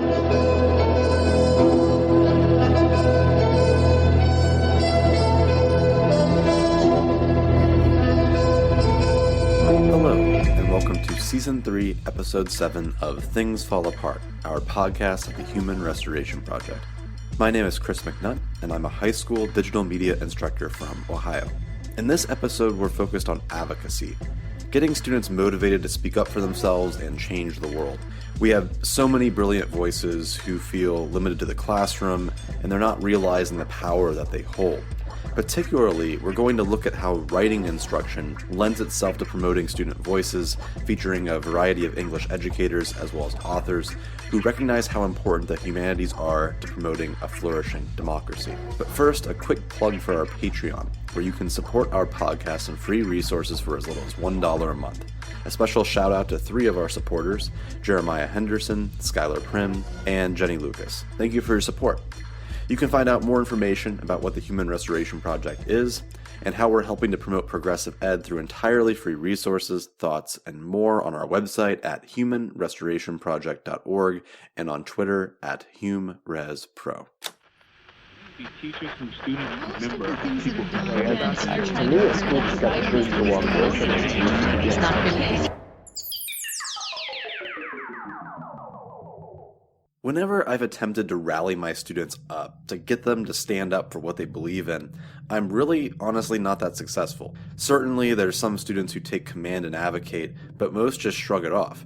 Hello, and welcome to Season 3, Episode 7 of Things Fall Apart, our podcast of the Human Restoration Project. My name is Chris McNutt, and I'm a high school digital media instructor from Ohio. In this episode, we're focused on advocacy, getting students motivated to speak up for themselves and change the world. We have so many brilliant voices who feel limited to the classroom, and they're not realizing the power that they hold. Particularly, we're going to look at how writing instruction lends itself to promoting student voices, featuring a variety of English educators as well as authors who recognize how important the humanities are to promoting a flourishing democracy. But first, a quick plug for our Patreon, where you can support our podcast and free resources for as little as $1 a month. A special shout out to 3 of our supporters, Jeremiah Henderson, Skylar Prim, and Jenny Lucas. Thank you for your support. You can find out more information about what the Human Restoration Project is and how we're helping to promote progressive ed through entirely free resources, thoughts, and more on our website at humanrestorationproject.org and on Twitter at HumResPro. Teachers and students remember people To me, it's good to get the truth to walk away from it. Whenever I've attempted to rally my students up, to get them to stand up for what they believe in, I'm really honestly not that successful. Certainly, there's some students who take command and advocate, but most just shrug it off.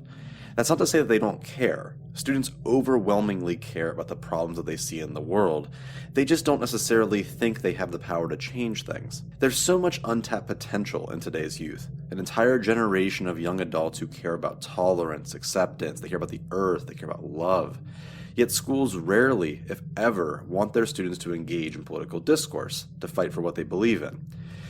That's not to say that they don't care. Students overwhelmingly care about the problems that they see in the world. They just don't necessarily think they have the power to change things. There's so much untapped potential in today's youth. An entire generation of young adults who care about tolerance, acceptance, they care about the earth, they care about love. Yet schools rarely, if ever, want their students to engage in political discourse, to fight for what they believe in.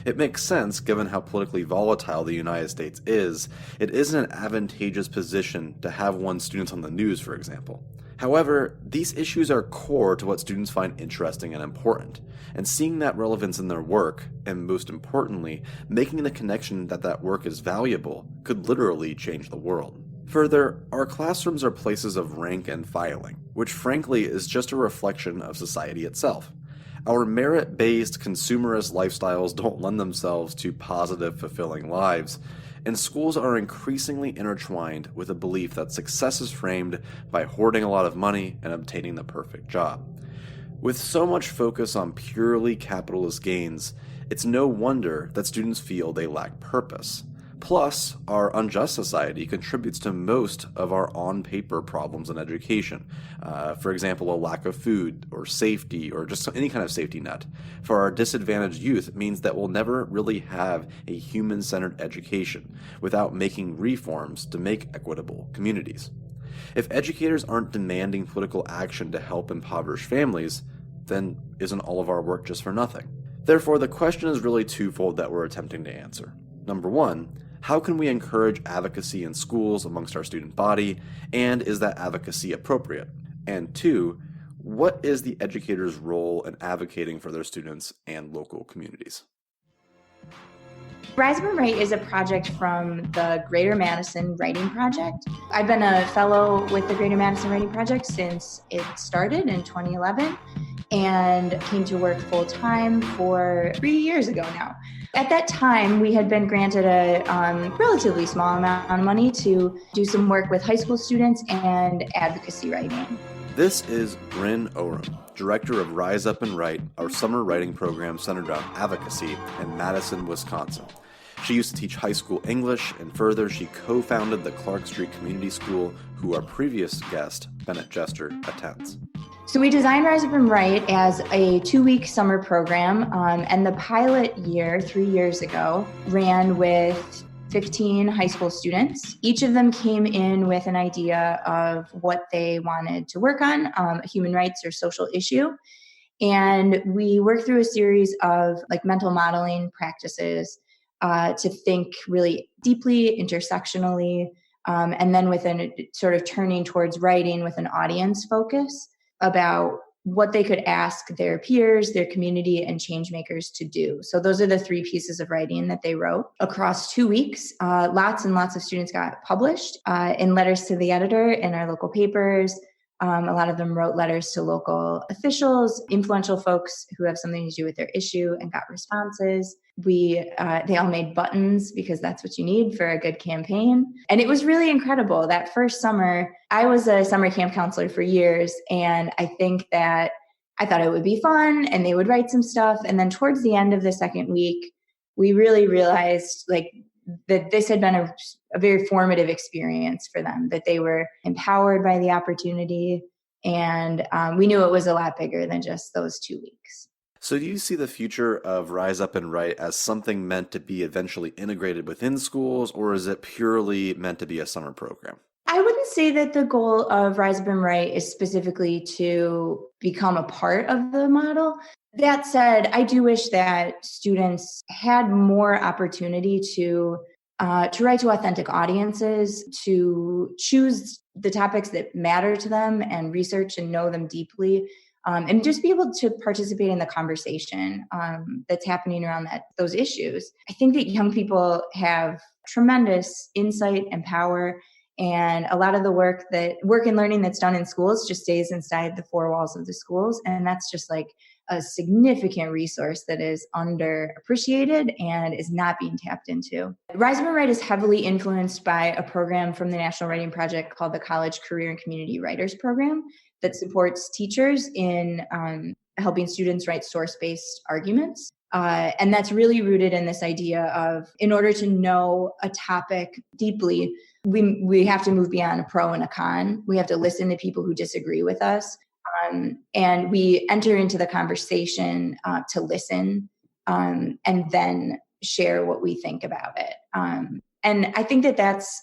It makes sense given how politically volatile the United States is. It isn't an advantageous position to have one's students on the news, for example. However, these issues are core to what students find interesting and important, and seeing that relevance in their work, and most importantly, making the connection that that work is valuable, could literally change the world. Further, our classrooms are places of rank and filing, which frankly is just a reflection of society itself. Our merit-based consumerist lifestyles don't lend themselves to positive, fulfilling lives, and schools are increasingly intertwined with a belief that success is framed by hoarding a lot of money and obtaining the perfect job. With so much focus on purely capitalist gains, it's no wonder that students feel they lack purpose. Plus, our unjust society contributes to most of our on-paper problems in education. For example, a lack of food or safety or just any kind of safety net. For our disadvantaged youth, it means that we'll never really have a human-centered education without making reforms to make equitable communities. If educators aren't demanding political action to help impoverished families, then isn't all of our work just for nothing? Therefore, the question is really twofold that we're attempting to answer. Number one, how can we encourage advocacy in schools amongst our student body, and is that advocacy appropriate? And 2, what is the educator's role in advocating for their students and local communities? Rise Up and Write is a project from the Greater Madison Writing Project. I've been a fellow with the Greater Madison Writing Project since it started in 2011 and came to work full-time for 3 years ago now. At that time, we had been granted a relatively small amount of money to do some work with high school students and advocacy writing. This is Bryn Orum, director of Rise Up and Write, our summer writing program centered around advocacy in Madison, Wisconsin. She used to teach high school English, and further, she co-founded the Clark Street Community School, who our previous guest, Bennett Jester, attends. So we designed Rise Up and Write as a 2-week summer program, and the pilot year, 3 years ago, ran with 15 high school students. Each of them came in with an idea of what they wanted to work on, human rights or social issue. And we worked through a series of mental modeling practices to think really deeply, intersectionally, and then within sort of turning towards writing with an audience focus about what they could ask their peers, their community, and change makers to do. So those are the 3 pieces of writing that they wrote. Across 2 weeks, lots and lots of students got published in letters to the editor in our local papers, A lot of them wrote letters to local officials, influential folks who have something to do with their issue, and got responses. They all made buttons because that's what you need for a good campaign. And it was really incredible. That first summer, I was a summer camp counselor for years. And I think that I thought it would be fun and they would write some stuff. And then towards the end of the second week, we really realized that this had been a very formative experience for them, that they were empowered by the opportunity. And we knew it was a lot bigger than just those 2 weeks. So do you see the future of Rise Up and Write as something meant to be eventually integrated within schools, or is it purely meant to be a summer program? I wouldn't say that the goal of Rise Up and Write is specifically to become a part of the model. That said, I do wish that students had more opportunity to write to authentic audiences, to choose the topics that matter to them and research and know them deeply, and just be able to participate in the conversation that's happening around those issues. I think that young people have tremendous insight and power, and a lot of the work and learning that's done in schools just stays inside the four walls of the schools, and that's just like a significant resource that is underappreciated and is not being tapped into. Rise Up and Write is heavily influenced by a program from the National Writing Project called the College Career and Community Writers Program that supports teachers in helping students write source-based arguments. And that's really rooted in this idea of, in order to know a topic deeply, we have to move beyond a pro and a con. We have to listen to people who disagree with us. And we enter into the conversation to listen and then share what we think about it. And I think that that's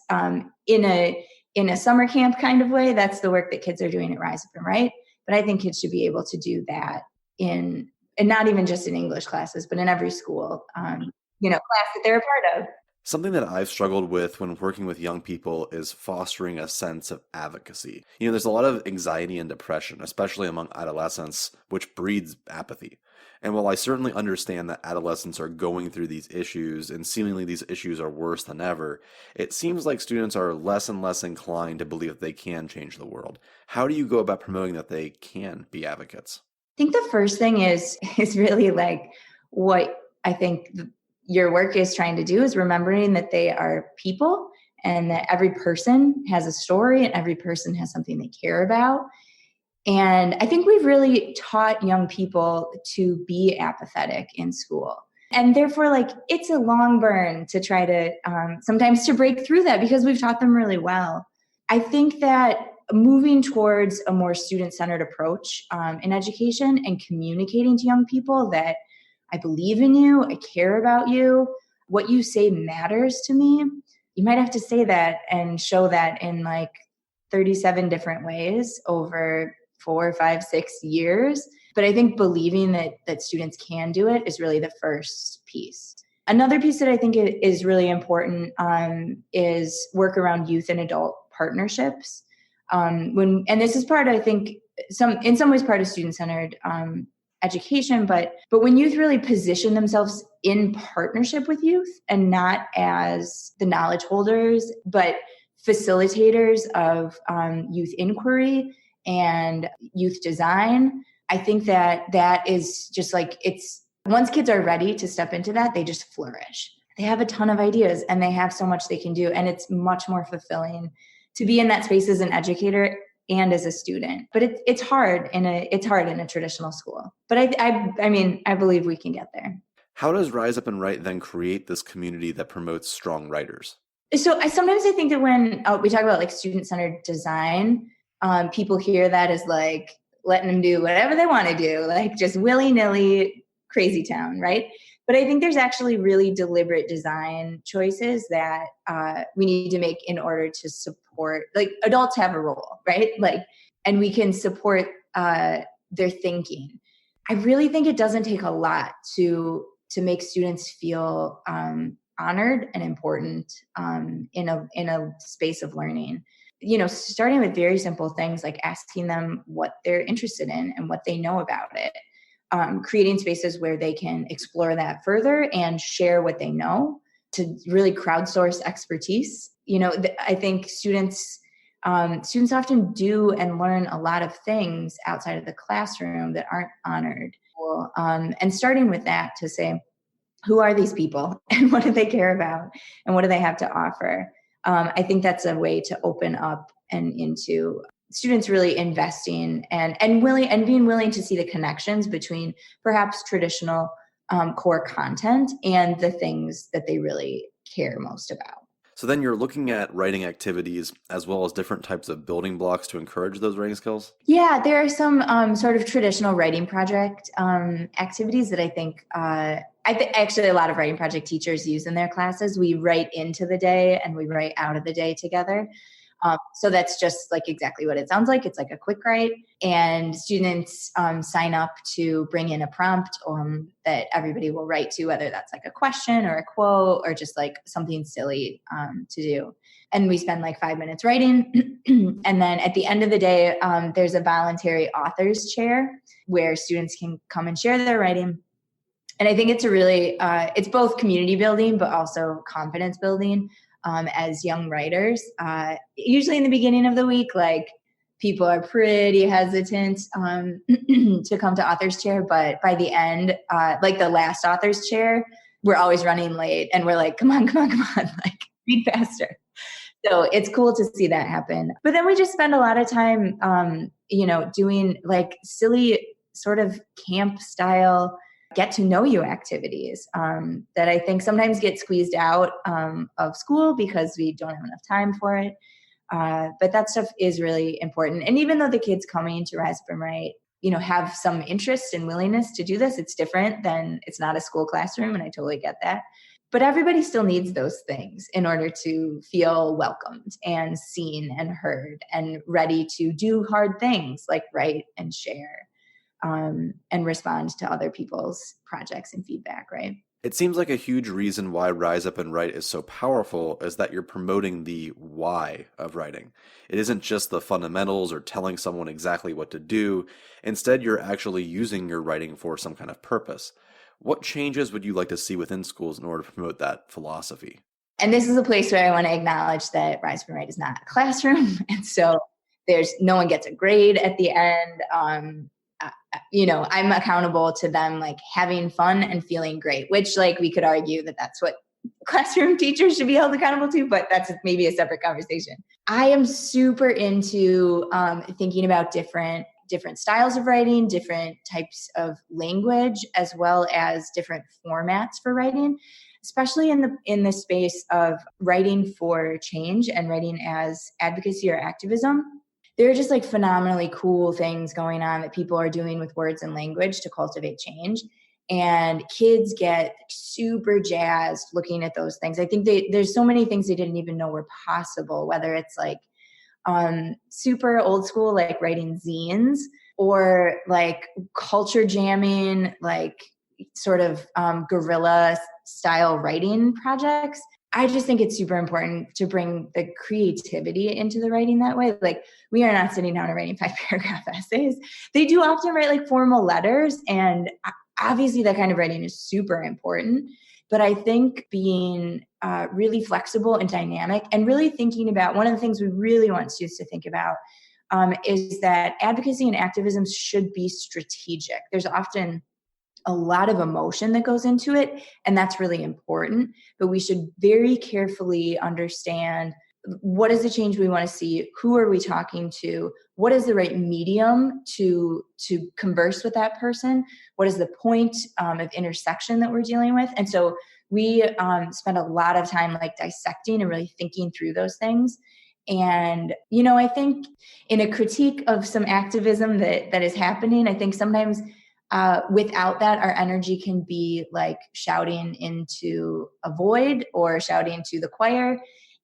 in a summer camp kind of way, that's the work that kids are doing at Rise Up and Write. But I think kids should be able to do that and not even just in English classes, but in every school, class that they're a part of. Something that I've struggled with when working with young people is fostering a sense of advocacy. There's a lot of anxiety and depression, especially among adolescents, which breeds apathy. And while I certainly understand that adolescents are going through these issues, and seemingly these issues are worse than ever, it seems like students are less and less inclined to believe that they can change the world. How do you go about promoting that they can be advocates? I think the first thing is really like what I think your work is trying to do is remembering that they are people and that every person has a story and every person has something they care about. And I think we've really taught young people to be apathetic in school. And therefore, it's a long burn to try to sometimes to break through that because we've taught them really well. I think that moving towards a more student-centered approach in education and communicating to young people that I believe in you, I care about you, what you say matters to me. You might have to say that and show that in 37 different ways over 4, 5, 6 years. But I think believing that students can do it is really the first piece. Another piece that I think is really important is work around youth and adult partnerships. And this is part, I think, in some ways part of student-centered education, but when youth really position themselves in partnership with youth and not as the knowledge holders, but facilitators of youth inquiry and youth design, I think that is just once kids are ready to step into that, they just flourish. They have a ton of ideas and they have so much they can do. And it's much more fulfilling to be in that space as an educator and as a student. But it's hard in a traditional school. But I believe we can get there. How does Rise Up and Write then create this community that promotes strong writers? So sometimes I think that when we talk about student-centered design, people hear that as letting them do whatever they want to do, just willy-nilly crazy town, right? But I think there's actually really deliberate design choices that we need to make in order to support, adults have a role, right? And we can support their thinking. I really think it doesn't take a lot to make students feel honored and important in a space of learning. Starting with very simple things like asking them what they're interested in and what they know about it. Creating spaces where they can explore that further and share what they know to really crowdsource expertise. I think students students often do and learn a lot of things outside of the classroom that aren't honored. And starting with that to say, who are these people and what do they care about and what do they have to offer? I think that's a way to open up and into students really investing and being willing to see the connections between perhaps traditional core content and the things that they really care most about. So then you're looking at writing activities as well as different types of building blocks to encourage those writing skills? Yeah, there are some sort of traditional writing project activities that I think actually a lot of writing project teachers use in their classes. We write into the day and we write out of the day together. So that's just like exactly what it sounds like. It's like a quick write, and students sign up to bring in a prompt that everybody will write to, whether that's like a question or a quote or just like something silly to do. And we spend like 5 minutes writing. And then at the end of the day, there's a voluntary author's chair where students can come and share their writing. And I think it's a really, it's both community building, but also confidence building. As young writers, usually in the beginning of the week, like people are pretty hesitant to come to author's chair. But by the end, like the last author's chair, we're always running late and we're like, come on, like read faster. So it's cool to see that happen. But then we just spend a lot of time, doing like silly sort of camp style get to know you activities that I think sometimes get squeezed out of school because we don't have enough time for it. But that stuff is really important. And even though the kids coming to Rise Up and Write, have some interest and willingness to do this, it's different than it's not a school classroom. And I totally get that. But everybody still needs those things in order to feel welcomed and seen and heard and ready to do hard things like write and share. And respond to other people's projects and feedback, right? It seems like a huge reason why Rise Up and Write is so powerful is that you're promoting the why of writing. It isn't just the fundamentals or telling someone exactly what to do. Instead, you're actually using your writing for some kind of purpose. What changes would you like to see within schools in order to promote that philosophy? And this is a place where I want to acknowledge that Rise Up and Write is not a classroom. And so no one gets a grade at the end. I'm accountable to them like having fun and feeling great, which like we could argue that that's what classroom teachers should be held accountable to, but that's maybe a separate conversation. I am super into thinking about different styles of writing, different types of language, as well as different formats for writing, especially in the space of writing for change and writing as advocacy or activism. There are just like phenomenally cool things going on that people are doing with words and language to cultivate change. And kids get super jazzed looking at those things. I think there's so many things they didn't even know were possible, whether it's like super old school, like writing zines, or like culture jamming, like sort of guerrilla style writing projects. I just think it's super important to bring the creativity into the writing that way. Like we are not sitting down and writing 5-paragraph essays. They do often write like formal letters, and obviously that kind of writing is super important. But I think being really flexible and dynamic and really thinking about, one of the things we really want students to think about is that advocacy and activism should be strategic. There's often a lot of emotion that goes into it, and that's really important. But we should very carefully understand what is the change we want to see, who are we talking to, what is the right medium to converse with that person, what is the point of intersection that we're dealing with. And so we spend a lot of time like dissecting and really thinking through those things. And, I think in a critique of some activism that is happening, I think sometimes without that, our energy can be like shouting into a void or shouting to the choir.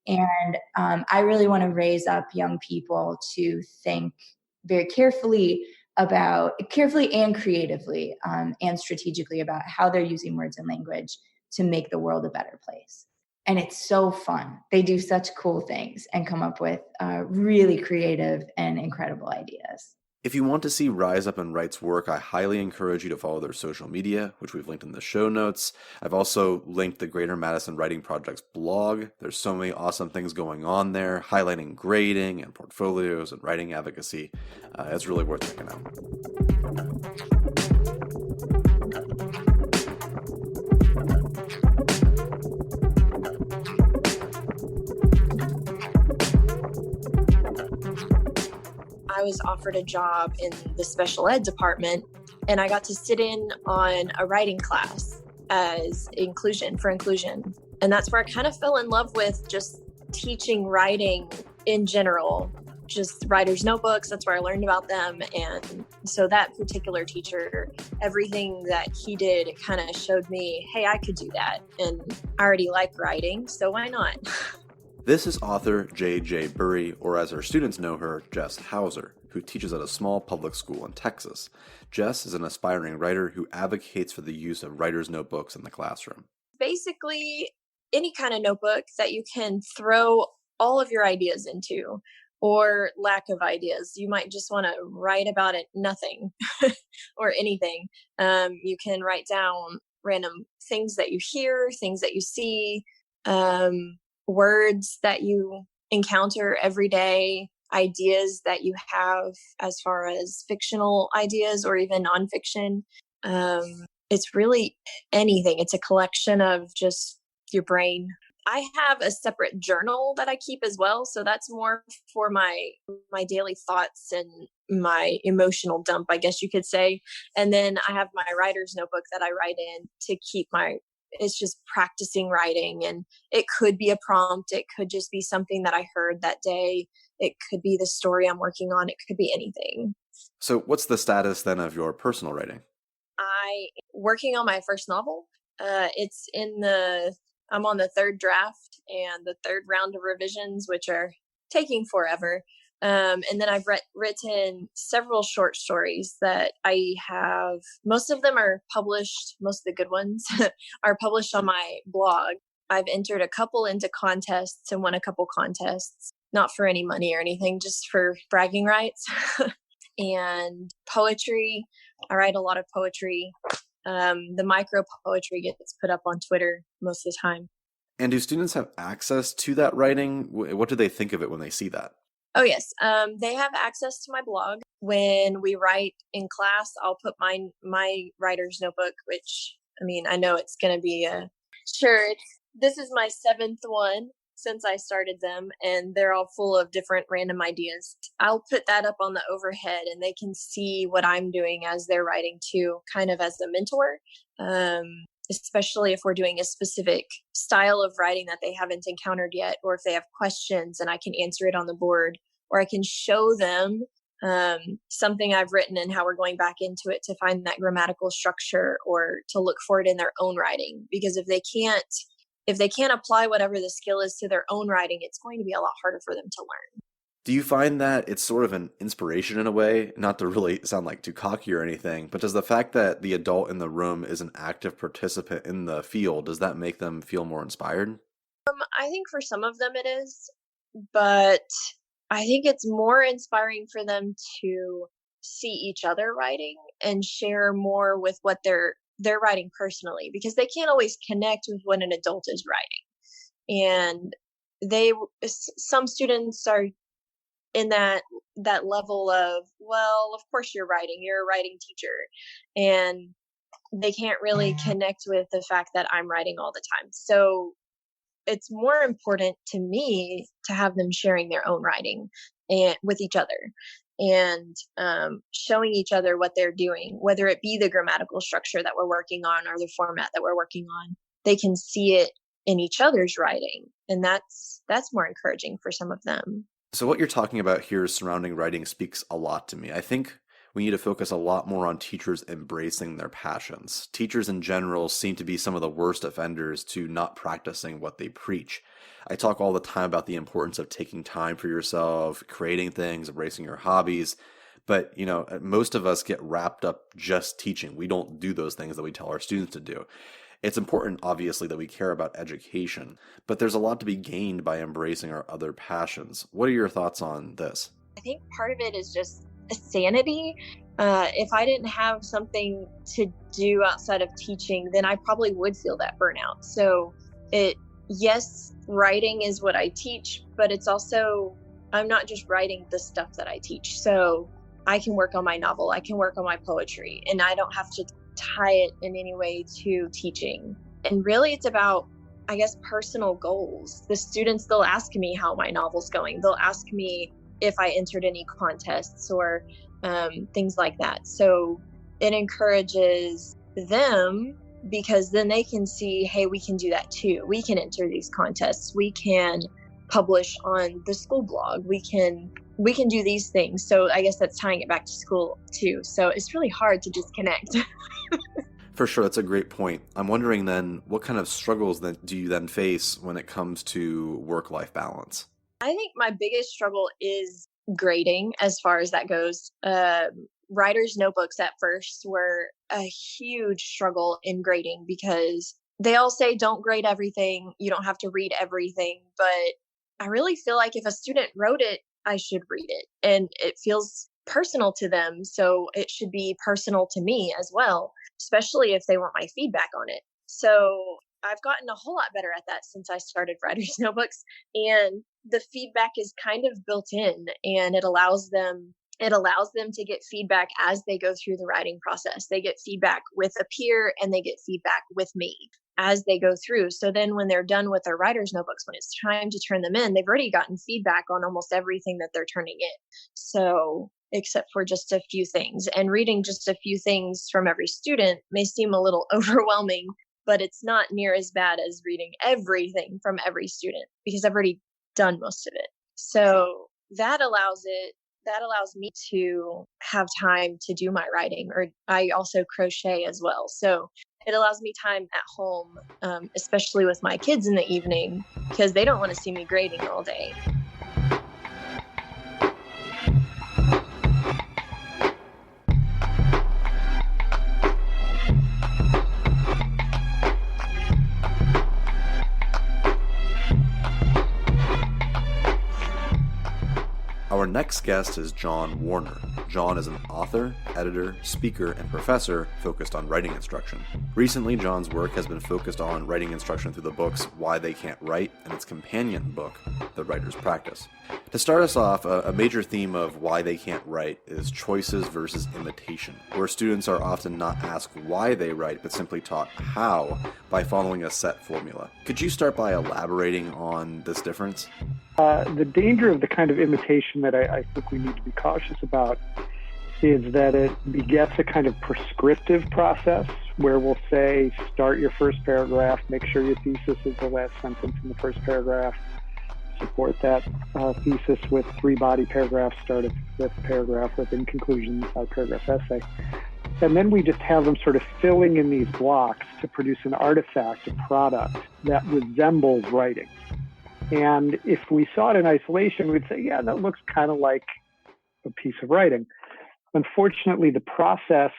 And I really want to raise up young people to think very carefully and creatively and strategically about how they're using words and language to make the world a better place. And it's so fun. They do such cool things and come up with really creative and incredible ideas. If you want to see Rise Up and Write's work, I highly encourage you to follow their social media, which we've linked in the show notes. I've also linked the Greater Madison Writing Project's blog. There's so many awesome things going on there, highlighting grading and portfolios and writing advocacy. It's really worth checking out. I was offered a job in the special ed department, and I got to sit in on a writing class as inclusion. And that's where I kind of fell in love with just teaching writing in general, just writer's notebooks. That's where I learned about them. And so that particular teacher, everything that he did, it kind of showed me, hey, I could do that. And I already like writing, so why not? This is author J.J. Burry, or as her students know her, Jess Houser, who teaches at a small public school in Texas. Jess is an aspiring writer who advocates for the use of writer's notebooks in the classroom. Basically, any kind of notebook that you can throw all of your ideas into, or lack of ideas. You might just want to write about it, nothing, or anything. You can write down random things that you hear, things that you see, words that you encounter every day, ideas that you have as far as fictional ideas or even nonfiction. It's really anything. It's a collection of just your brain. I have a separate journal that I keep as well. So that's more for my daily thoughts and my emotional dump, I guess you could say. And then I have my writer's notebook that I write in to keep it's just practicing writing. And it could be a prompt. It could just be something that I heard that day. It could be the story I'm working on. It could be anything. So what's the status then of your personal writing? Working on my first novel. I'm on the third draft and the third round of revisions, which are taking forever. And then I've written several short stories that I have. Most of them are published. Most of the good ones are published on my blog. I've entered a couple into contests and won a couple contests, not for any money or anything, just for bragging rights. And poetry. I write a lot of poetry. The micro poetry gets put up on Twitter most of the time. And do students have access to that writing? What do they think of it when they see that? Oh, yes. They have access to my blog. When we write in class, I'll put my writer's notebook, which, I know it's going to be this is my 7th one since I started them, and they're all full of different random ideas. I'll put that up on the overhead, and they can see what I'm doing as they're writing too, kind of as a mentor, especially if we're doing a specific style of writing that they haven't encountered yet, or if they have questions and I can answer it on the board, or I can show them something I've written and how we're going back into it to find that grammatical structure or to look for it in their own writing. Because if they can't apply whatever the skill is to their own writing, it's going to be a lot harder for them to learn. Do you find that it's sort of an inspiration in a way, not to really sound like too cocky or anything, but does the fact that the adult in the room is an active participant in the field, does that make them feel more inspired? I think for some of them it is, but I think it's more inspiring for them to see each other writing and share more with what they're writing personally, because they can't always connect with what an adult is writing. And some students are in that level of, well, of course you're a writing teacher, and they can't really connect with the fact that I'm writing all the time. So it's more important to me to have them sharing their own writing and with each other, and showing each other what they're doing, whether it be the grammatical structure that we're working on or the format that we're working on. They can see it in each other's writing, and that's more encouraging for some of them. So what you're talking about here surrounding writing speaks a lot to me. I think we need to focus a lot more on teachers embracing their passions. Teachers in general seem to be some of the worst offenders to not practicing what they preach. I talk all the time about the importance of taking time for yourself, creating things, embracing your hobbies. But, most of us get wrapped up just teaching. We don't do those things that we tell our students to do. It's important, obviously, that we care about education, but there's a lot to be gained by embracing our other passions. What are your thoughts on this? I think part of it is just sanity. If I didn't have something to do outside of teaching, then I probably would feel that burnout. So yes, writing is what I teach, but it's also, I'm not just writing the stuff that I teach. So I can work on my novel, I can work on my poetry, and I don't have to tie it in any way to teaching. And really it's about, I guess, personal goals. The students, they'll ask me how my novel's going. They'll ask me if I entered any contests or things like that. So it encourages them, because then they can see, hey, we can do that too. We can enter these contests. We can publish on the school blog. We can do these things. So I guess that's tying it back to school too. So it's really hard to disconnect. For sure, that's a great point. I'm wondering then, what kind of struggles then do you then face when it comes to work-life balance? I think my biggest struggle is grading as far as that goes. Writer's notebooks at first were a huge struggle in grading, because they all say don't grade everything. You don't have to read everything. But I really feel like if a student wrote it, I should read it. And it feels personal to them. So it should be personal to me as well, especially if they want my feedback on it. So I've gotten a whole lot better at that since I started writer's notebooks, and the feedback is kind of built in, and it allows them to get feedback as they go through the writing process. They get feedback with a peer, and they get feedback with me as they go through. So then when they're done with their writer's notebooks, when it's time to turn them in, they've already gotten feedback on almost everything that they're turning in. So except for just a few things. And reading just a few things from every student may seem a little overwhelming, but it's not near as bad as reading everything from every student, because I've already done most of it. So that allows me to have time to do my writing, or I also crochet as well. So it allows me time at home, especially with my kids in the evening, because they don't want to see me grading all day. Our next guest is John Warner. John is an author, editor, speaker, and professor focused on writing instruction. Recently, John's work has been focused on writing instruction through the books Why They Can't Write and its companion book, The Writer's Practice. To start us off, a major theme of Why They Can't Write is choices versus imitation, where students are often not asked why they write, but simply taught how by following a set formula. Could you start by elaborating on this difference? The danger of the kind of imitation that I think we need to be cautious about is that it begets a kind of prescriptive process where we'll say, start your first paragraph, make sure your thesis is the last sentence in the first paragraph, support that thesis with 3 body paragraphs, start a 5th paragraph with in conclusion, 5-paragraph essay. And then we just have them sort of filling in these blocks to produce an artifact, a product that resembles writing. And if we saw it in isolation, we'd say, yeah, that looks kind of like a piece of writing. Unfortunately, the process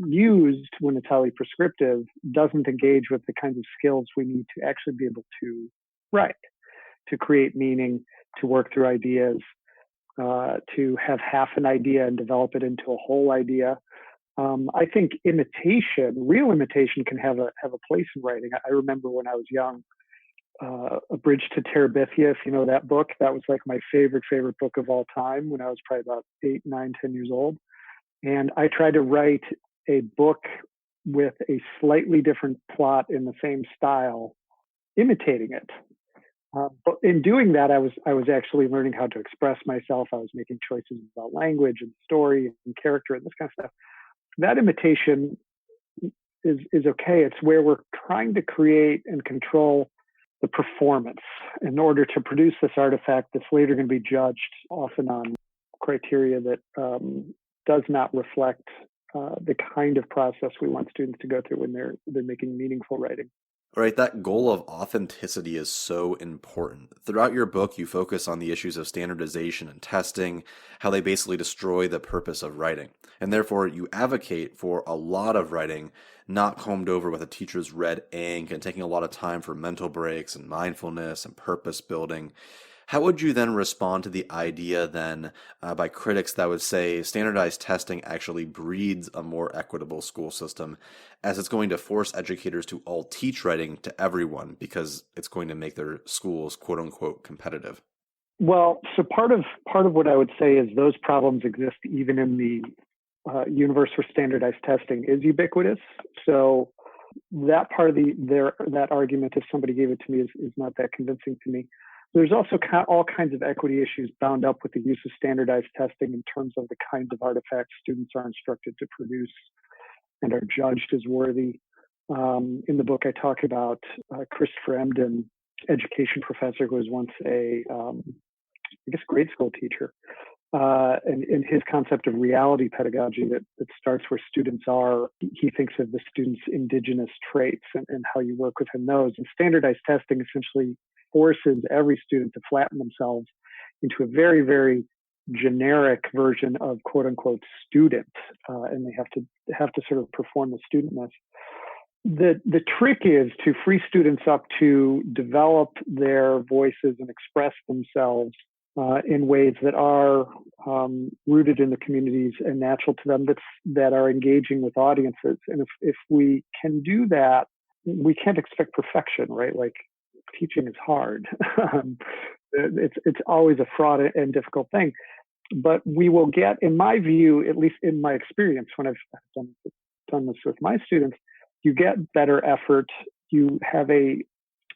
used when it's highly prescriptive doesn't engage with the kinds of skills we need to actually be able to write, to create meaning, to work through ideas, to have half an idea and develop it into a whole idea. I think imitation, real imitation, can have a place in writing. I remember when I was young, A Bridge to Terabithia, if you know that book, that was like my favorite book of all time when I was probably about 8, 9, 10 years old. And I tried to write a book with a slightly different plot in the same style, imitating it. But in doing that, I was actually learning how to express myself. I was making choices about language and story and character and this kind of stuff. That imitation is okay. It's where we're trying to create and control the performance in order to produce this artifact that's later going to be judged often on criteria that does not reflect the kind of process we want students to go through when they're making meaningful writing. Right, that goal of authenticity is so important. Throughout your book, you focus on the issues of standardization and testing, how they basically destroy the purpose of writing. And therefore, you advocate for a lot of writing not combed over with a teacher's red ink and taking a lot of time for mental breaks and mindfulness and purpose building. How would you then respond to the idea then by critics that would say standardized testing actually breeds a more equitable school system, as it's going to force educators to all teach writing to everyone because it's going to make their schools quote unquote competitive? Well, so part of what I would say is those problems exist even in the universe where standardized testing is ubiquitous. So that part of that argument, if somebody gave it to me, is not that convincing to me. There's also all kinds of equity issues bound up with the use of standardized testing in terms of the kinds of artifacts students are instructed to produce and are judged as worthy. In the book, I talk about Christopher Emden, education professor who was once a grade school teacher, and his concept of reality pedagogy that starts where students are. He thinks of the students' indigenous traits and how you work within those. And standardized testing essentially forces every student to flatten themselves into a very, very generic version of quote unquote student, and they have to sort of perform the studentness. The trick is to free students up to develop their voices and express themselves in ways that are rooted in the communities and natural to them, that are engaging with audiences. And if we can do that, we can't expect perfection, right? Like, teaching is hard. It's always a fraught and difficult thing. But we will get, in my view, at least in my experience, when I've done this with my students, you get better effort. You have a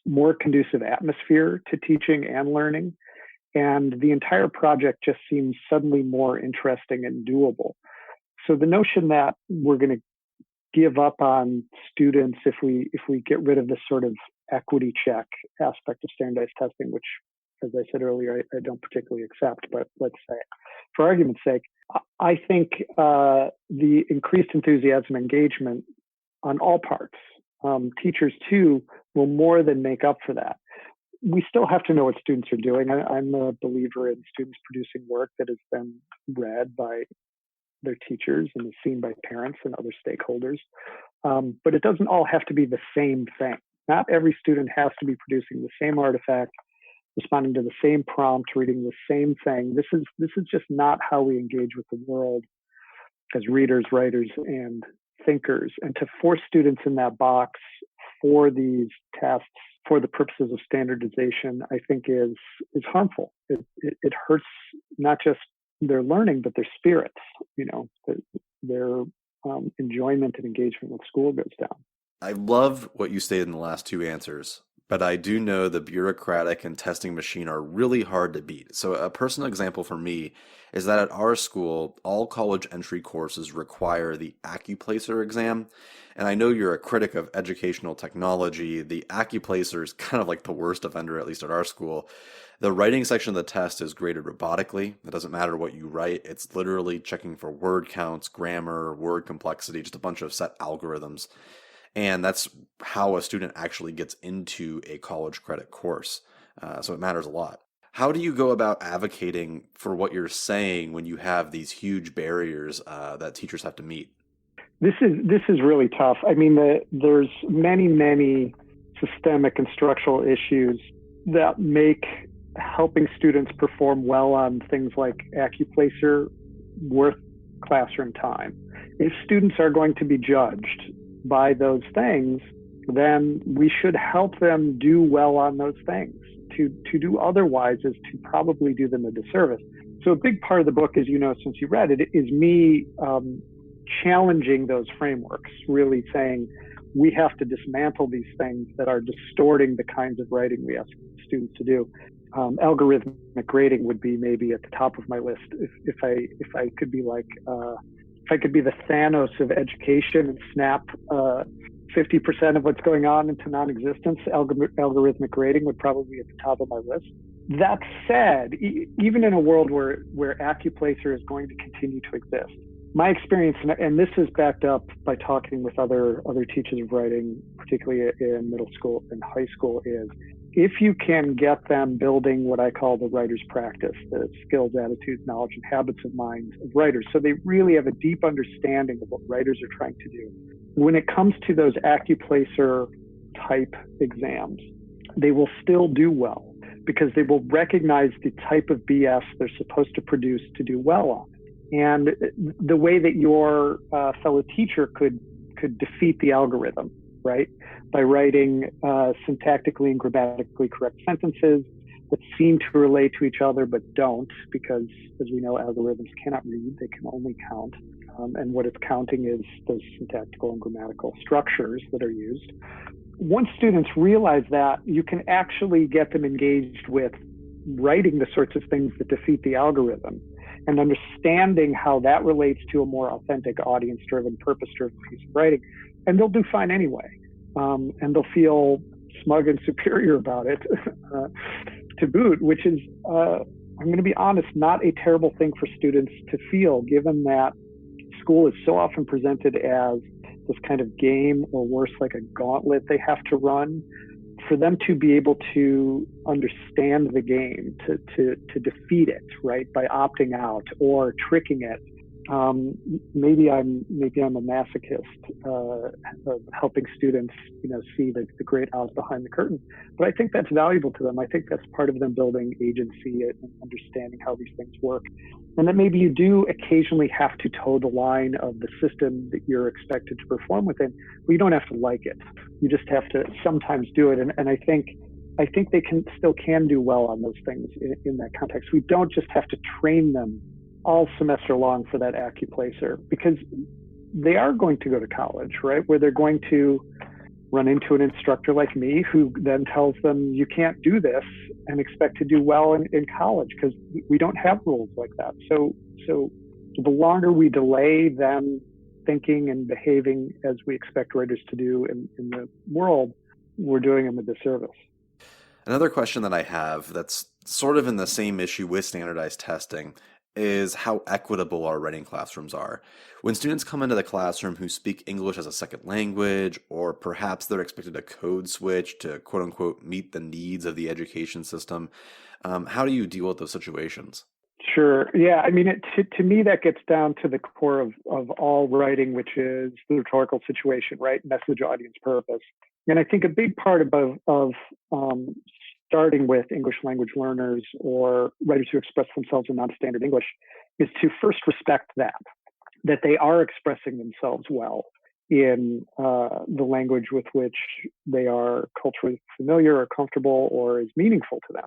more conducive atmosphere to teaching and learning. And the entire project just seems suddenly more interesting and doable. So the notion that we're going to give up on students if we get rid of this sort of equity check aspect of standardized testing, which, as I said earlier, I don't particularly accept, but let's say, for argument's sake, I think the increased enthusiasm and engagement on all parts, teachers too, will more than make up for that. We still have to know what students are doing. I'm a believer in students producing work that has been read by their teachers and is seen by parents and other stakeholders. But it doesn't all have to be the same thing. Not every student has to be producing the same artifact, responding to the same prompt, reading the same thing. This is just not how we engage with the world as readers, writers, and thinkers. And to force students in that box for these tests for the purposes of standardization, I think is harmful. It hurts not just their learning, but their spirits. Their enjoyment and engagement with school goes down. I love what you stated in the last two answers, but I do know the bureaucratic and testing machine are really hard to beat. So a personal example for me is that at our school, all college entry courses require the AccuPlacer exam. And I know you're a critic of educational technology. The AccuPlacer is kind of like the worst offender, at least at our school. The writing section of the test is graded robotically. It doesn't matter what you write. It's literally checking for word counts, grammar, word complexity, just a bunch of set algorithms. And that's how a student actually gets into a college credit course. So it matters a lot. How do you go about advocating for what you're saying when you have these huge barriers that teachers have to meet? This is really tough. I mean, there's many systemic and structural issues that make helping students perform well on things like AccuPlacer worth classroom time. If students are going to be judged by those things, then we should help them do well on those things. To do otherwise is to probably do them a disservice. So a big part of the book, as you know, since you read it, is me challenging those frameworks, really saying we have to dismantle these things that are distorting the kinds of writing we ask students to do. Algorithmic grading would be maybe at the top of my list if I could be like if I could be the Thanos of education and snap 50% of what's going on into non-existence, algorithmic grading would probably be at the top of my list. That said, even in a world where AccuPlacer is going to continue to exist, my experience, and this is backed up by talking with other teachers of writing, particularly in middle school and high school, is if you can get them building what I call the writer's practice, the skills, attitudes, knowledge, and habits of minds of writers, so they really have a deep understanding of what writers are trying to do. When it comes to those AccuPlacer type exams, they will still do well because they will recognize the type of BS they're supposed to produce to do well on it. And the way that your fellow teacher could defeat the algorithm, right? By writing syntactically and grammatically correct sentences that seem to relate to each other but don't, because as we know, algorithms cannot read, they can only count. And what it's counting is those syntactical and grammatical structures that are used. Once students realize that, you can actually get them engaged with writing the sorts of things that defeat the algorithm and understanding how that relates to a more authentic, audience-driven, purpose-driven piece of writing. And they'll do fine anyway. And they'll feel smug and superior about it to boot, which is, I'm going to be honest, not a terrible thing for students to feel, given that school is so often presented as this kind of game, or worse, like a gauntlet they have to run. For them to be able to understand the game, to defeat it, right, by opting out or tricking it. Maybe I'm a masochist of helping students, see the great out behind the curtain. But I think that's valuable to them. I think that's part of them building agency and understanding how these things work. And that maybe you do occasionally have to toe the line of the system that you're expected to perform within, but you don't have to like it. You just have to sometimes do it. And I think they can do well on those things in that context. We don't just have to train them all semester long for that AccuPlacer, because they are going to go to college, right? Where they're going to run into an instructor like me who then tells them you can't do this and expect to do well in college, because we don't have rules like that. So the longer we delay them thinking and behaving as we expect writers to do in the world, we're doing them a disservice. Another question that I have that's sort of in the same issue with standardized testing is how equitable our writing classrooms are. When students come into the classroom who speak English as a second language, or perhaps they're expected to code switch to quote unquote meet the needs of the education system, how do you deal with those situations? Sure. Yeah. I mean, to me, that gets down to the core of all writing, which is the rhetorical situation, right? Message, audience, purpose. And I think a big part of starting with English language learners or writers who express themselves in non-standard English is to first respect that they are expressing themselves well in the language with which they are culturally familiar or comfortable or is meaningful to them.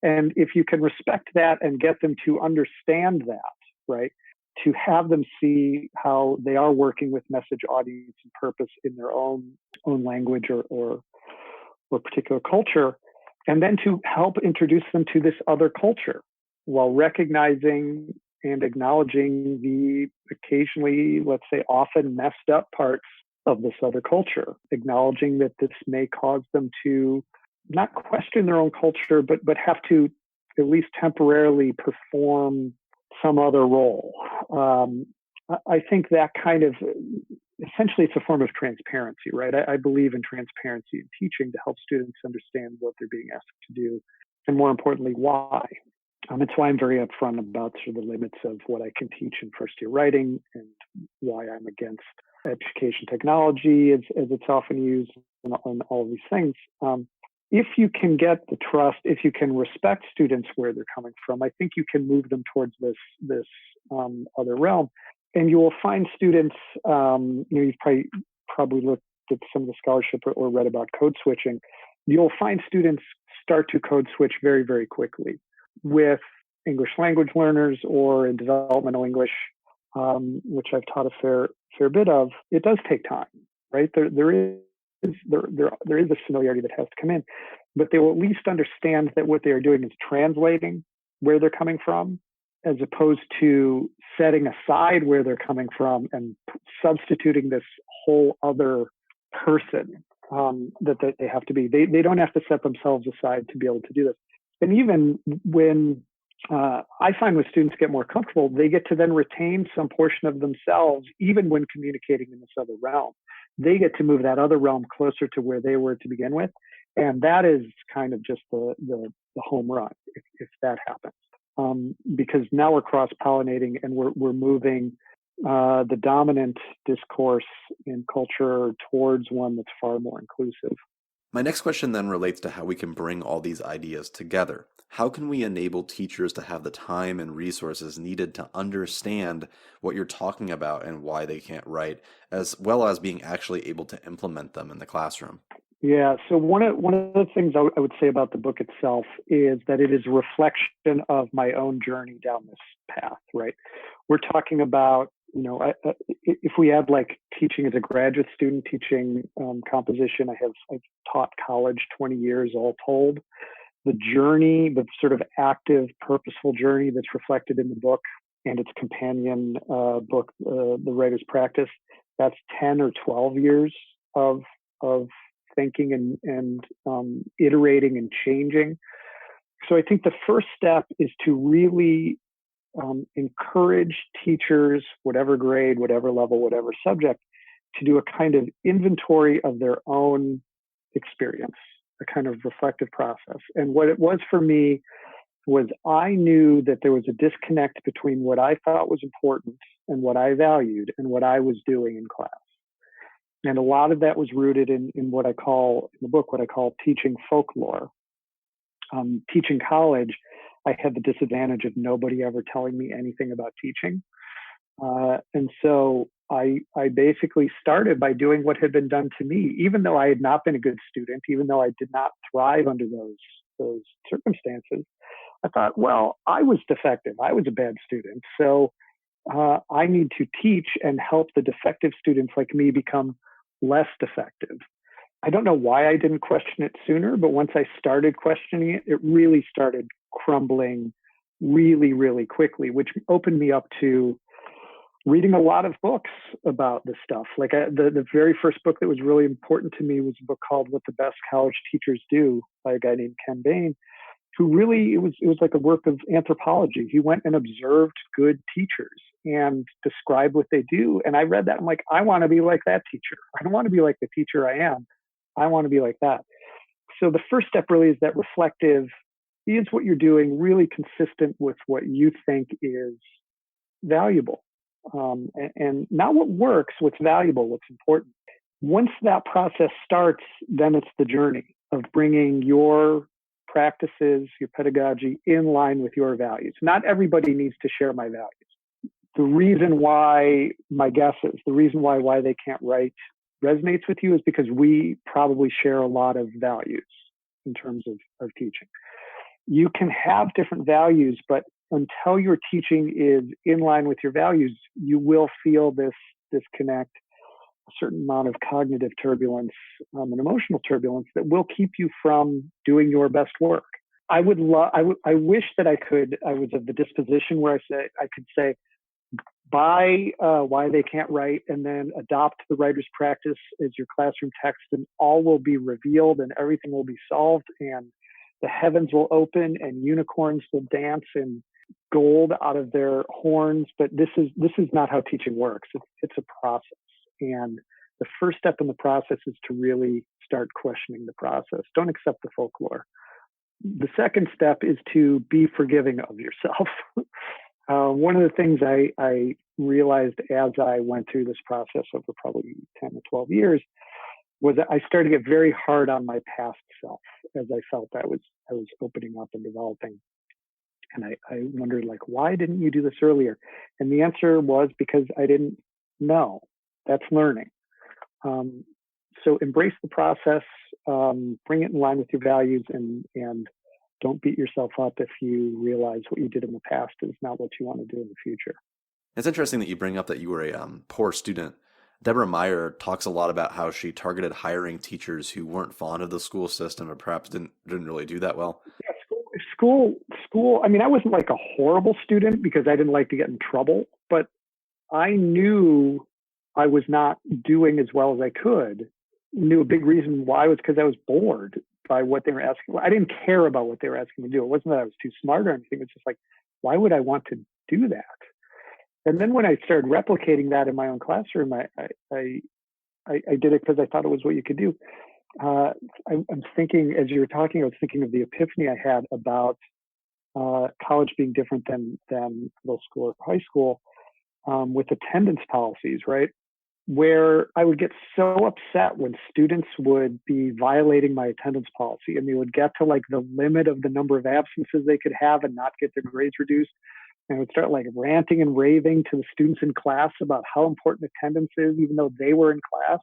And if you can respect that and get them to understand that, right, to have them see how they are working with message, audience, and purpose in their own language or particular culture, and then to help introduce them to this other culture while recognizing and acknowledging the occasionally, let's say, often messed up parts of this other culture, acknowledging that this may cause them to not question their own culture, but have to at least temporarily perform some other role. I think that kind of, essentially it's a form of transparency, right? I believe in transparency in teaching to help students understand what they're being asked to do, and more importantly, why. It's why I'm very upfront about sort of the limits of what I can teach in first year writing, and why I'm against education technology as it's often used, and all of these things. If you can get the trust, if you can respect students where they're coming from, I think you can move them towards this other realm. And you will find students, you've probably looked at some of the scholarship or read about code switching. You'll find students start to code switch very, very quickly with English language learners or in developmental English, which I've taught a fair bit of. It does take time, right? There is a familiarity that has to come in, but they will at least understand that what they are doing is translating where they're coming from, as opposed to setting aside where they're coming from and substituting this whole other person that they have to be. They don't have to set themselves aside to be able to do this. And even when I find when students get more comfortable, they get to then retain some portion of themselves, even when communicating in this other realm. They get to move that other realm closer to where they were to begin with. And that is kind of just the home run, if that happens. Because now we're cross-pollinating and we're moving the dominant discourse in culture towards one that's far more inclusive. My next question then relates to how we can bring all these ideas together. How can we enable teachers to have the time and resources needed to understand what you're talking about and why they can't write, as well as being actually able to implement them in the classroom? Yeah. So one of the things I would say about the book itself is that it is a reflection of my own journey down this path. Right. We're talking about, if we add like teaching as a graduate student, teaching composition, I've taught college 20 years all told. The journey, the sort of active, purposeful journey that's reflected in the book and its companion book, The Writer's Practice, that's 10 or 12 years of thinking and iterating and changing. So I think the first step is to really encourage teachers, whatever grade, whatever level, whatever subject, to do a kind of inventory of their own experience, a kind of reflective process. And what it was for me was I knew that there was a disconnect between what I thought was important and what I valued and what I was doing in class. And a lot of that was rooted in what I call, in the book, what I call teaching folklore. Teaching college, I had the disadvantage of nobody ever telling me anything about teaching. And so I basically started by doing what had been done to me, even though I had not been a good student, even though I did not thrive under those circumstances. I thought, well, I was defective. I was a bad student. So I need to teach and help the defective students like me become less defective. I don't know why I didn't question it sooner, but once I started questioning it, it really started crumbling really, really quickly, which opened me up to reading a lot of books about this stuff. Like the very first book that was really important to me was a book called What the Best College Teachers Do by a guy named Ken Bain, who really, it was like a work of anthropology. He went and observed good teachers and described what they do. And I read that. I'm like, I want to be like that teacher. I don't want to be like the teacher I am. I want to be like that. So the first step really is that reflective. Is what you're doing really consistent with what you think is valuable? And not what works, what's valuable, what's important. Once that process starts, then it's the journey of bringing your practices, your pedagogy in line with your values. Not everybody needs to share my values. The reason why, my guess is, the reason why they can't write resonates with you is because we probably share a lot of values in terms of teaching. You can have different values, but until your teaching is in line with your values, you will feel this disconnect, a certain amount of cognitive turbulence and emotional turbulence that will keep you from doing your best work. I wish that I was of the disposition where I could say, buy Why They Can't Write and then adopt the Writer's Practice as your classroom text, and all will be revealed and everything will be solved and the heavens will open and unicorns will dance and gold out of their horns. But this is not how teaching works. It's a process. And the first step in the process is to really start questioning the process. Don't accept the folklore. The second step is to be forgiving of yourself. One of the things I realized as I went through this process over probably 10 or 12 years was that I started to get very hard on my past self as I felt I was opening up and developing. And I wondered, like, why didn't you do this earlier? And the answer was because I didn't know. That's learning. So embrace the process, bring it in line with your values, and don't beat yourself up if you realize what you did in the past is not what you want to do in the future. It's interesting that you bring up that you were a poor student. Deborah Meyer talks a lot about how she targeted hiring teachers who weren't fond of the school system or perhaps didn't really do that well. Yeah, school. I mean, I wasn't like a horrible student because I didn't like to get in trouble, but I knew I was not doing as well as I could. Knew a big reason why was because I was bored by what they were asking. I didn't care about what they were asking me to do. It wasn't that I was too smart or anything. It's just like, why would I want to do that? And then when I started replicating that in my own classroom, I did it because I thought it was what you could do. I'm thinking, as you were talking, I was thinking of the epiphany I had about college being different than middle school or high school with attendance policies, right? where I would get so upset when students would be violating my attendance policy and they would get to like the limit of the number of absences they could have and not get their grades reduced. And I would start like ranting and raving to the students in class about how important attendance is, even though they were in class.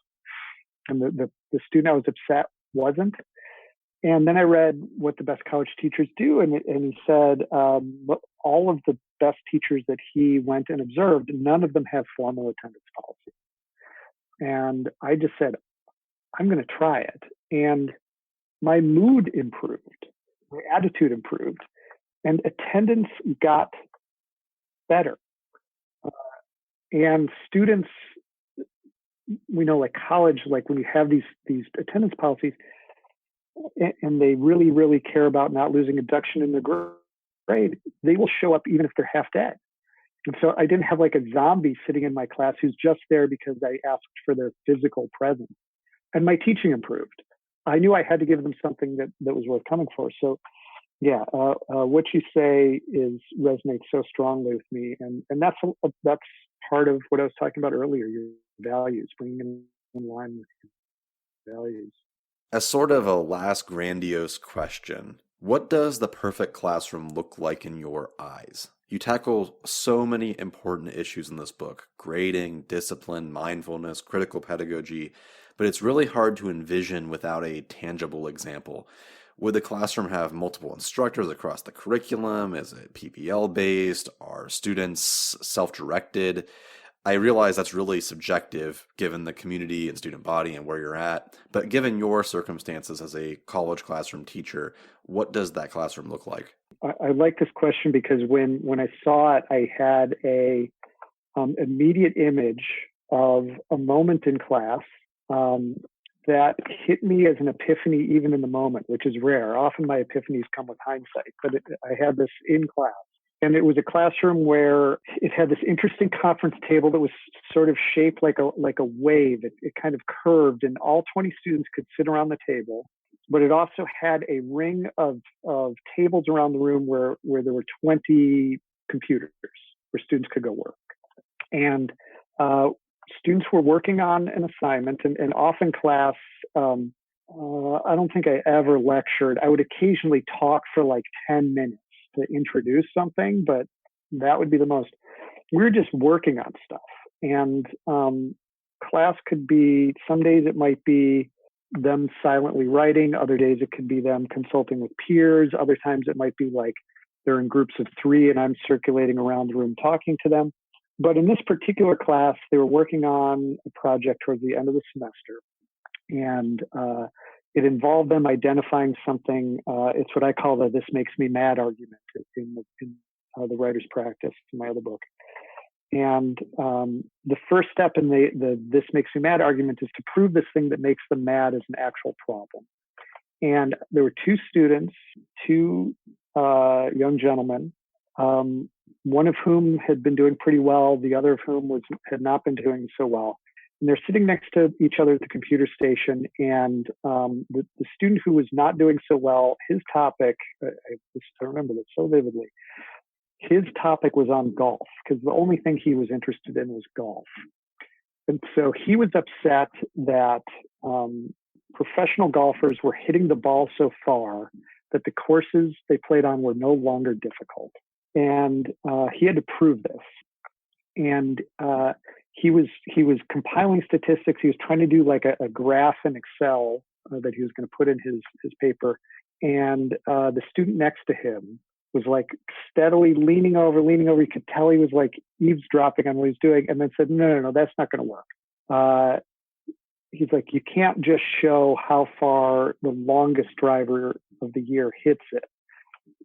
And the student I was upset wasn't. And then I read what the best college teachers do. And he said, all of the best teachers that he went and observed, none of them have formal attendance policy. And I just said, I'm going to try it. And my mood improved, my attitude improved, and attendance got better. And students, we know like college, like when you have these attendance policies and they really, really care about not losing induction in their grade, they will show up even if they're half dead. And so I didn't have like a zombie sitting in my class who's just there because I asked for their physical presence. And my teaching improved. I knew I had to give them something that was worth coming for. So yeah, what you say resonates so strongly with me. And that's part of what I was talking about earlier, your values, bringing them in line with your values. As sort of a last grandiose question, what does the perfect classroom look like in your eyes? You tackle so many important issues in this book: grading, discipline, mindfulness, critical pedagogy, but it's really hard to envision without a tangible example. Would the classroom have multiple instructors across the curriculum? Is it PBL-based? Are students self-directed? I realize that's really subjective given the community and student body and where you're at, but given your circumstances as a college classroom teacher, what does that classroom look like? I like this question because when I saw it, I had a immediate image of a moment in class that hit me as an epiphany even in the moment, which is rare. Often my epiphanies come with hindsight, but I had this in class. And it was a classroom where it had this interesting conference table that was sort of shaped like a wave. It kind of curved, and all 20 students could sit around the table. But it also had a ring of tables around the room where there were 20 computers where students could go work. And students were working on an assignment, and off in class, I don't think I ever lectured. I would occasionally talk for like 10 minutes to introduce something, but that would be the most. We were just working on stuff. And class could be, some days it might be them silently writing, other days it could be them consulting with peers, other times it might be like they're in groups of 3 and I'm circulating around the room talking to them. But in this particular class, they were working on a project towards the end of the semester. And it involved them identifying something. It's what I call the "this makes me mad" argument in the writer's practice, in my other book. And the first step in the "this makes me mad" argument is to prove this thing that makes them mad is an actual problem. And there were 2 students, 2 young gentlemen, one of whom had been doing pretty well, the other of whom had not been doing so well. And they're sitting next to each other at the computer station. And the student who was not doing so well, his topic, I remember this so vividly, his topic was on golf, because the only thing he was interested in was golf. And so he was upset that professional golfers were hitting the ball so far that the courses they played on were no longer difficult. And he had to prove this. And he was compiling statistics. He was trying to do like a graph in Excel that he was going to put in his paper. And the student next to him was like steadily leaning over. You could tell he was like eavesdropping on what he's doing, and then said, no, that's not going to work. He's like, you can't just show how far the longest driver of the year hits it.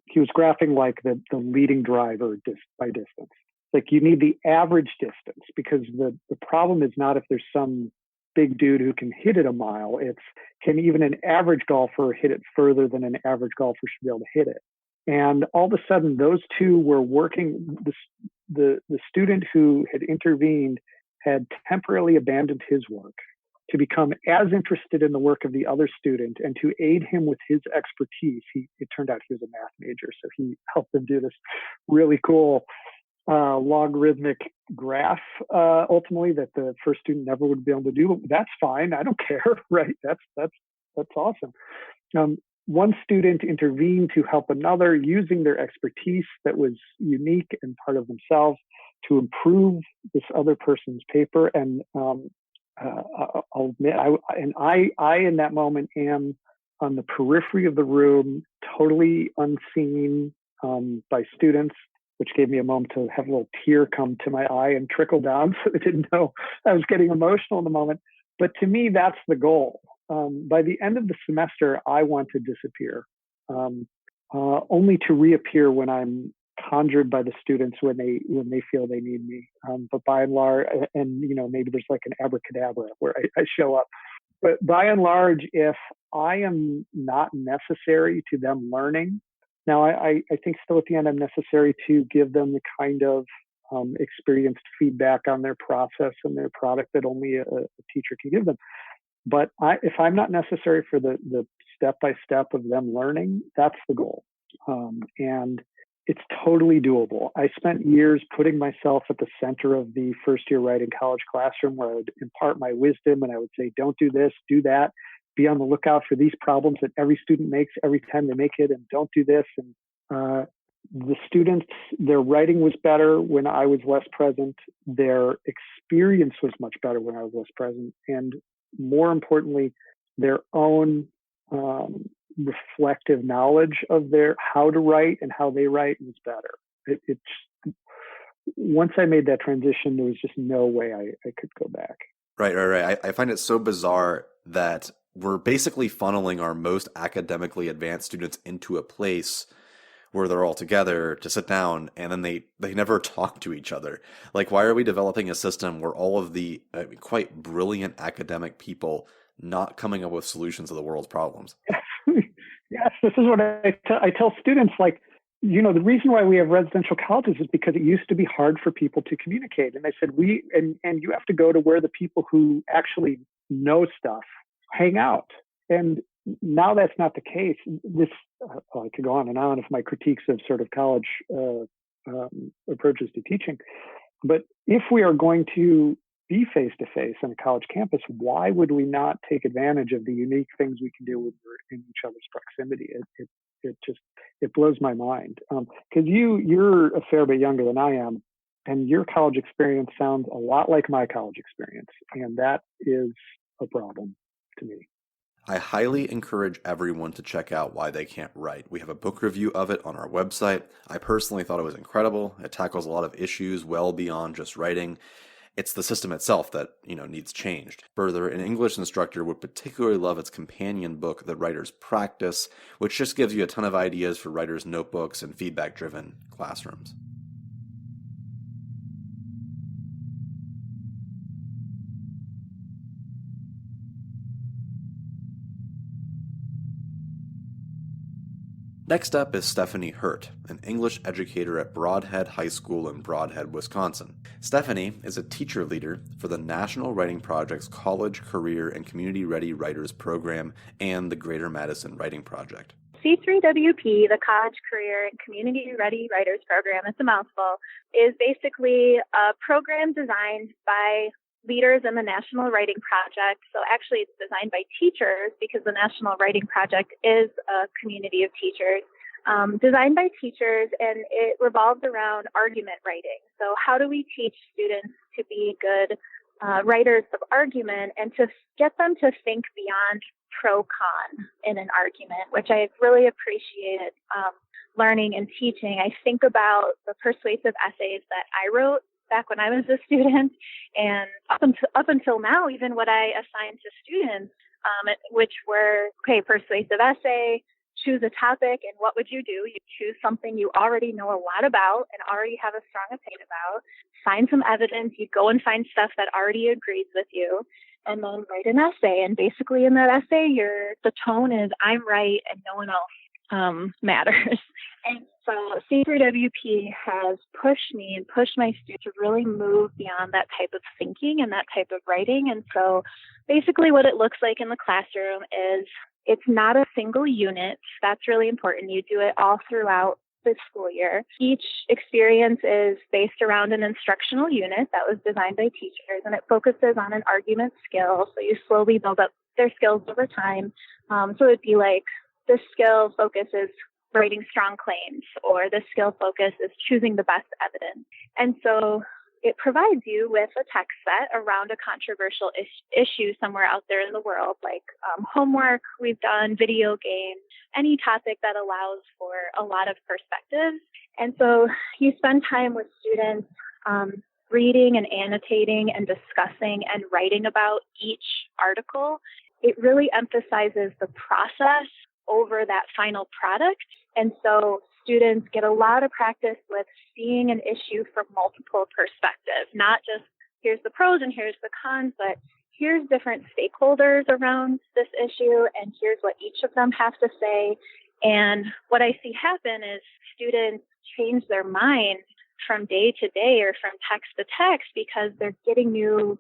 He was graphing like the leading driver by distance. Like you need the average distance, because the problem is not if there's some big dude who can hit it a mile. It's, can even an average golfer hit it further than an average golfer should be able to hit it? And all of a sudden, those 2 were working. The student who had intervened had temporarily abandoned his work to become as interested in the work of the other student and to aid him with his expertise. It turned out he was a math major, so he helped them do this really cool logarithmic graph ultimately that the first student never would be able to do. But that's fine. I don't care, right? That's awesome. One student intervened to help another using their expertise that was unique and part of themselves to improve this other person's paper. And I'll admit, I in that moment am on the periphery of the room, totally unseen by students, which gave me a moment to have a little tear come to my eye and trickle down, so they didn't know I was getting emotional in the moment. But to me, that's the goal. By the end of the semester, I want to disappear, only to reappear when I'm conjured by the students when they feel they need me. But by and large, and maybe there's like an abracadabra where I show up. But by and large, if I am not necessary to them learning, now I think still at the end I'm necessary to give them the kind of experienced feedback on their process and their product that only a teacher can give them. But if I'm not necessary for the step-by-step of them learning, that's the goal. And it's totally doable. I spent years putting myself at the center of the first-year writing college classroom where I would impart my wisdom and I would say, don't do this, do that. Be on the lookout for these problems that every student makes every time they make it, and don't do this. And the students, their writing was better when I was less present. Their experience was much better when I was less present. And more importantly, their own reflective knowledge of how to write and how they write was better. Once I made that transition, there was just no way I could go back. Right. I find it so bizarre that we're basically funneling our most academically advanced students into a place where they're all together to sit down, and then they never talk to each other. Like, why are we developing a system where all of the quite brilliant academic people not coming up with solutions to the world's problems? Yes, this is what I tell students, like, the reason why we have residential colleges is because it used to be hard for people to communicate. And I said, and you have to go to where the people who actually know stuff hang out. And now that's not the case. I could go on and on if my critiques of sort of college approaches to teaching. But if we are going to be face-to-face on a college campus, why would we not take advantage of the unique things we can do when we're in each other's proximity? It blows my mind. Because you're a fair bit younger than I am, and your college experience sounds a lot like my college experience, and that is a problem to me. I highly encourage everyone to check out Why They Can't Write. We have a book review of it on our website. I personally thought it was incredible. It tackles a lot of issues well beyond just writing. It's the system itself that, needs changed. Further, an English instructor would particularly love its companion book, The Writer's Practice, which just gives you a ton of ideas for writers' notebooks and feedback-driven classrooms. Next up is Stephanie Hurt, an English educator at Broadhead High School in Broadhead, Wisconsin. Stephanie is a teacher leader for the National Writing Project's College, Career, and Community Ready Writers Program and the Greater Madison Writing Project. C3WP, the College, Career, and Community Ready Writers Program, it's a mouthful, is basically a program designed by leaders in the National Writing Project. So actually it's designed by teachers because the National Writing Project is a community of teachers, designed by teachers, and it revolves around argument writing. So how do we teach students to be good writers of argument and to get them to think beyond pro-con in an argument, which I've really appreciated learning and teaching. I think about the persuasive essays that I wrote back when I was a student, and up until now, even what I assigned to students, which were, persuasive essay, choose a topic, and what would you do? You choose something you already know a lot about and already have a strong opinion about, find some evidence, you go and find stuff that already agrees with you, and then write an essay. And basically in that essay, the tone is, I'm right and no one else matters. And so C3WP has pushed me and pushed my students to really move beyond that type of thinking and that type of writing. And so basically what it looks like in the classroom is it's not a single unit. That's really important. You do it all throughout this school year. Each experience is based around an instructional unit that was designed by teachers, and it focuses on an argument skill. So you slowly build up their skills over time. So it'd be like, this skill focus is writing strong claims, or this skill focus is choosing the best evidence. And so it provides you with a text set around a controversial issue somewhere out there in the world, like homework we've done, video games, any topic that allows for a lot of perspectives. And so you spend time with students reading and annotating and discussing and writing about each article. It really emphasizes the process over that final product. And so students get a lot of practice with seeing an issue from multiple perspectives, not just here's the pros and here's the cons, but here's different stakeholders around this issue, and here's what each of them have to say. And what I see happen is students change their mind from day to day or from text to text because they're getting new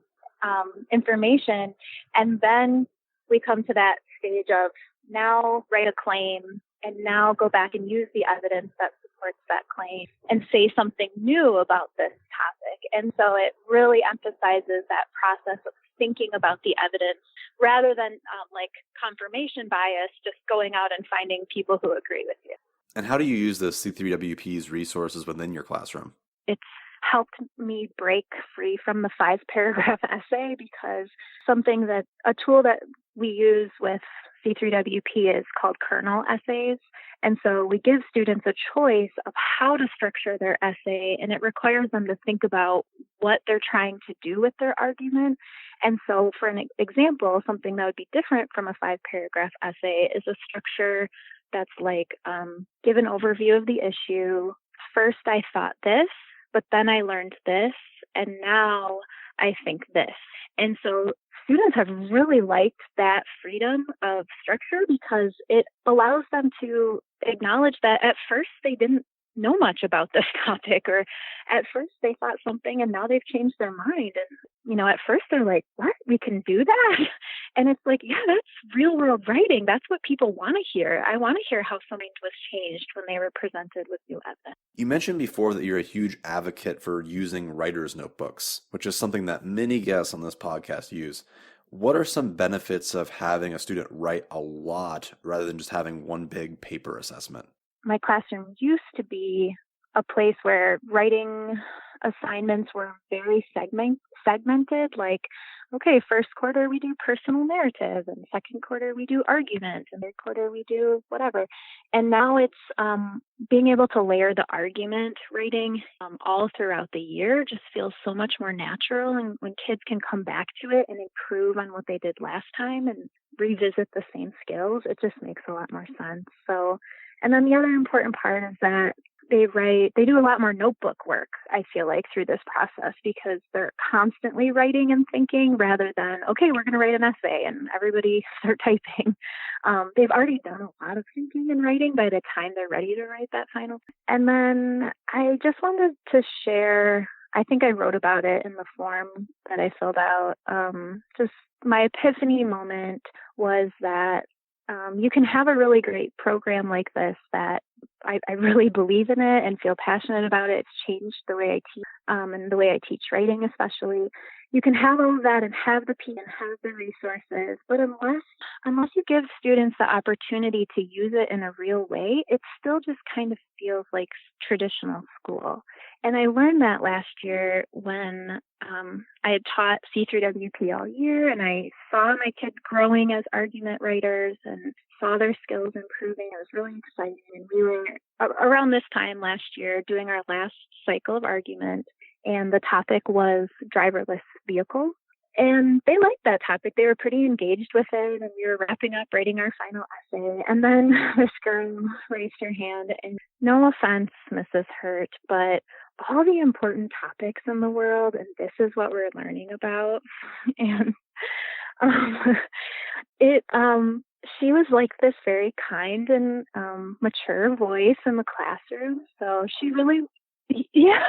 information. And then we come to that stage of now write a claim, and now go back and use the evidence that supports that claim and say something new about this topic. And so it really emphasizes that process of thinking about the evidence rather than like confirmation bias, just going out and finding people who agree with you. And how do you use the C3WP's resources within your classroom? It's helped me break free from the 5-paragraph essay, because a tool that we use with C3WP is called kernel essays. And so we give students a choice of how to structure their essay, and it requires them to think about what they're trying to do with their argument. And so for an example, something that would be different from a 5-paragraph essay is a structure that's like, give an overview of the issue. First, I thought this, but then I learned this, and now I think this. And so students have really liked that freedom of structure because it allows them to acknowledge that at first they didn't know much about this topic, or at first they thought something and now they've changed their mind. And, at first they're like, what? We can do that? And it's like, yeah, that's real world writing. That's what people want to hear. I want to hear how something was changed when they were presented with new evidence. You mentioned before that you're a huge advocate for using writer's notebooks, which is something that many guests on this podcast use. What are some benefits of having a student write a lot rather than just having one big paper assessment? My classroom used to be a place where writing assignments were very segmented, like, okay, first quarter we do personal narrative, and second quarter we do argument, and third quarter we do whatever. And now it's being able to layer the argument writing all throughout the year just feels so much more natural. And when kids can come back to it and improve on what they did last time and revisit the same skills, it just makes a lot more sense. So, and then the other important part is that they do a lot more notebook work, I feel like, through this process, because they're constantly writing and thinking rather than, okay, we're going to write an essay and everybody start typing. They've already done a lot of thinking and writing by the time they're ready to write that final. And then I just wanted to share, I think I wrote about it in the form that I filled out. Just my epiphany moment was that you can have a really great program like this that I really believe in it and feel passionate about it. It's changed the way I teach and the way I teach writing, especially. You can have all of that and have the P and have the resources, but unless you give students the opportunity to use it in a real way, it still just kind of feels like traditional school. And I learned that last year when I had taught C3WP all year, and I saw my kids growing as argument writers and saw their skills improving. It was really exciting. And we were around this time last year doing our last cycle of argument, and the topic was driverless vehicles. And they liked that topic. They were pretty engaged with it, and we were wrapping up writing our final essay. And then this girl raised her hand, and no offense, Mrs. Hurt, but all the important topics in the world, and this is what we're learning about. And she was like this very kind and mature voice in the classroom. So she really, yeah.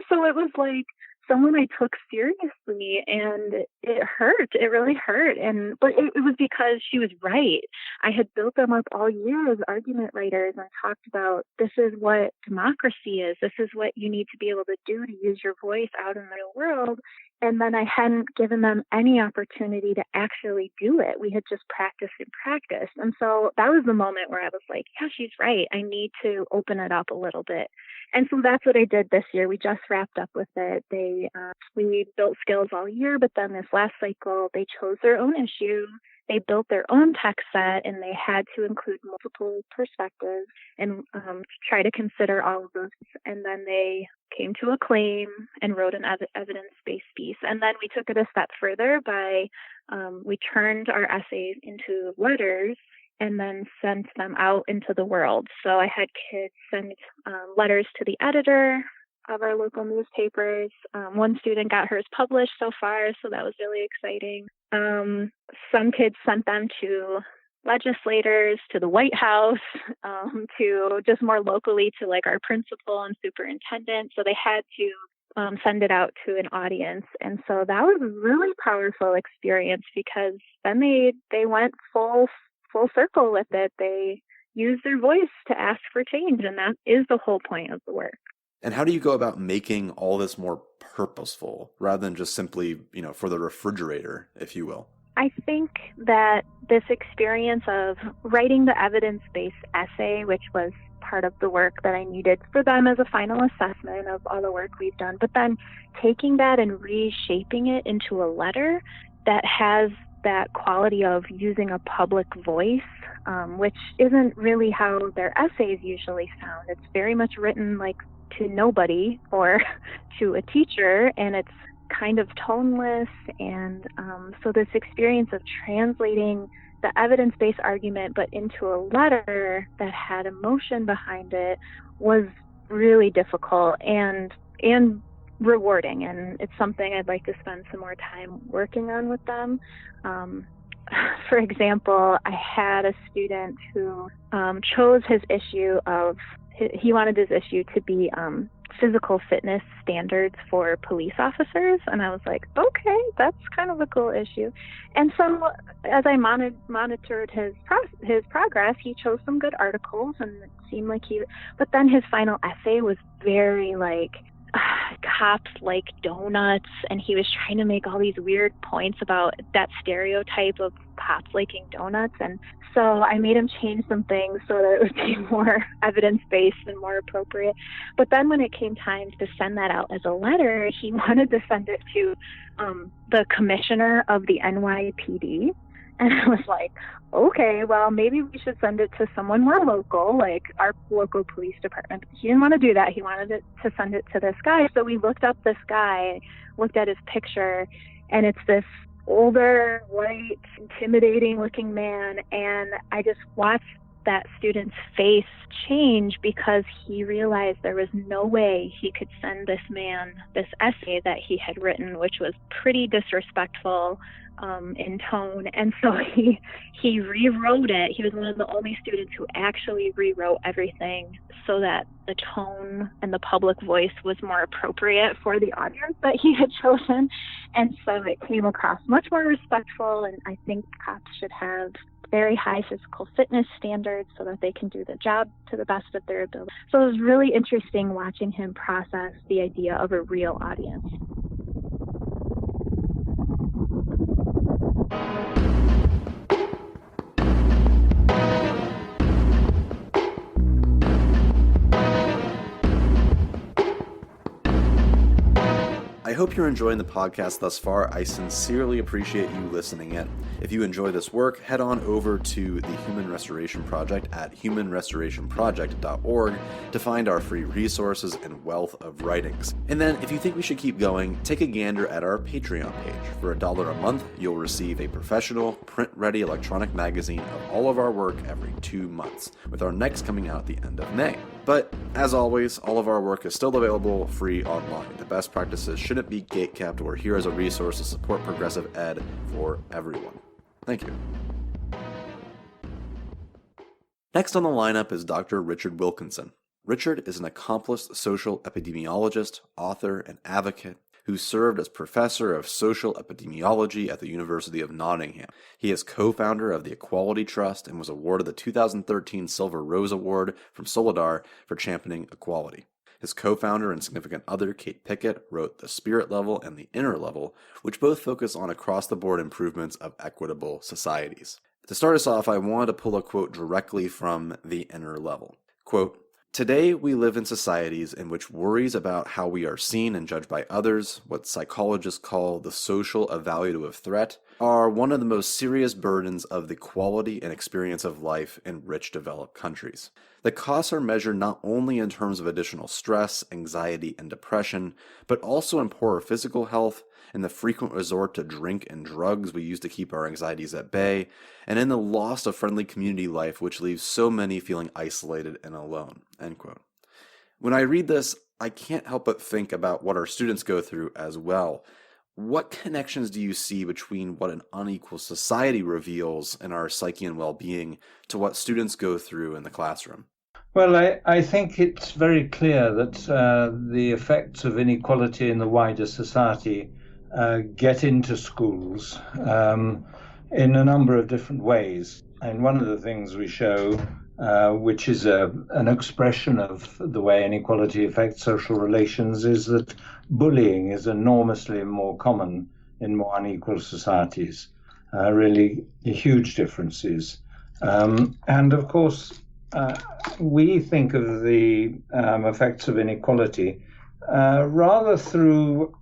So it was like, someone I took seriously, and it hurt. It really hurt. But it was because she was right. I had built them up all year as argument writers and talked about, this is what democracy is. This is what you need to be able to do to use your voice out in the real world. And then I hadn't given them any opportunity to actually do it. We had just practiced and practiced. And so that was the moment where I was like, yeah, she's right. I need to open it up a little bit. And so that's what I did this year. We just wrapped up with it. We built skills all year, but then this last cycle, they chose their own issue. They built their own text set, and they had to include multiple perspectives and try to consider all of those. And then they came to a claim and wrote an evidence-based piece. And then we took it a step further by we turned our essays into letters and then sent them out into the world. So I had kids send letters to the editor of our local newspapers. One student got hers published so far, so that was really exciting. Some kids sent them to legislators, to the White House, to just more locally to like our principal and superintendent. So they had to send it out to an audience. And so that was a really powerful experience, because then they went full circle with it. They used their voice to ask for change, and that is the whole point of the work. And how do you go about making all this more purposeful rather than just simply, for the refrigerator, if you will? I think that this experience of writing the evidence-based essay, which was part of the work that I needed for them as a final assessment of all the work we've done, but then taking that and reshaping it into a letter that has that quality of using a public voice, which isn't really how their essays usually sound. It's very much written like to nobody or to a teacher, and it's kind of toneless. And so this experience of translating the evidence-based argument but into a letter that had emotion behind it was really difficult and rewarding, and it's something I'd like to spend some more time working on with them. For example, I had a student who chose his issue of, he wanted his issue to be physical fitness standards for police officers. And I was like, okay, that's kind of a cool issue. And so as I monitored his progress, he chose some good articles, and it seemed like but then his final essay was very like, cops like donuts, and he was trying to make all these weird points about that stereotype of cops liking donuts. And so I made him change some things so that it would be more evidence-based and more appropriate. But then when it came time to send that out as a letter, he wanted to send it to the commissioner of the NYPD. And I was like, okay, well, maybe we should send it to someone more local, like our local police department. He didn't want to do that. He wanted to send it to this guy. So we looked up this guy, looked at his picture, and it's this older, white, intimidating-looking man. And I just watched that student's face change because he realized there was no way he could send this man this essay that he had written, which was pretty disrespectful in tone. And so he rewrote it. He was one of the only students who actually rewrote everything so that the tone and the public voice was more appropriate for the audience that he had chosen. And so it came across much more respectful, and I think cops should have very high physical fitness standards so that they can do the job to the best of their ability. So it was really interesting watching him process the idea of a real audience. I hope you're enjoying the podcast thus far. I sincerely appreciate you listening in. If you enjoy this work, head on over to the Human Restoration Project at humanrestorationproject.org to find our free resources and wealth of writings. And then, if you think we should keep going, take a gander at our Patreon page. For $1 a month, you'll receive a professional, print-ready electronic magazine of all of our work every 2 months, with our next coming out at the end of May. But, as always, all of our work is still available free online. The best practices shouldn't be gatekept. We're here as a resource to support progressive ed for everyone. Thank you. Next on the lineup is Dr. Richard Wilkinson. Richard is an accomplished social epidemiologist, author, and advocate who served as professor of social epidemiology at the University of Nottingham. He is co-founder of the Equality Trust and was awarded the 2013 Silver Rose Award from Solidar for championing equality. His co-founder and significant other, Kate Pickett, wrote The Spirit Level and The Inner Level, which both focus on across-the-board improvements of equitable societies. To start us off, I wanted to pull a quote directly from The Inner Level. Quote, "Today we live in societies in which worries about how we are seen and judged by others, what psychologists call the social evaluative threat, are one of the most serious burdens of the quality and experience of life in rich developed countries. The costs are measured not only in terms of additional stress, anxiety, and depression, but also in poorer physical health, in the frequent resort to drink and drugs we use to keep our anxieties at bay, and in the loss of friendly community life which leaves so many feeling isolated and alone." End quote. When I read this, I can't help but think about what our students go through as well. What connections do you see between what an unequal society reveals in our psyche and well-being to what students go through in the classroom? Well, I think it's very clear that the effects of inequality in the wider society get into schools in a number of different ways. And one of the things we show, which is an expression of the way inequality affects social relations, is that bullying is enormously more common in more unequal societies, really huge differences. And of course, we think of the effects of inequality rather through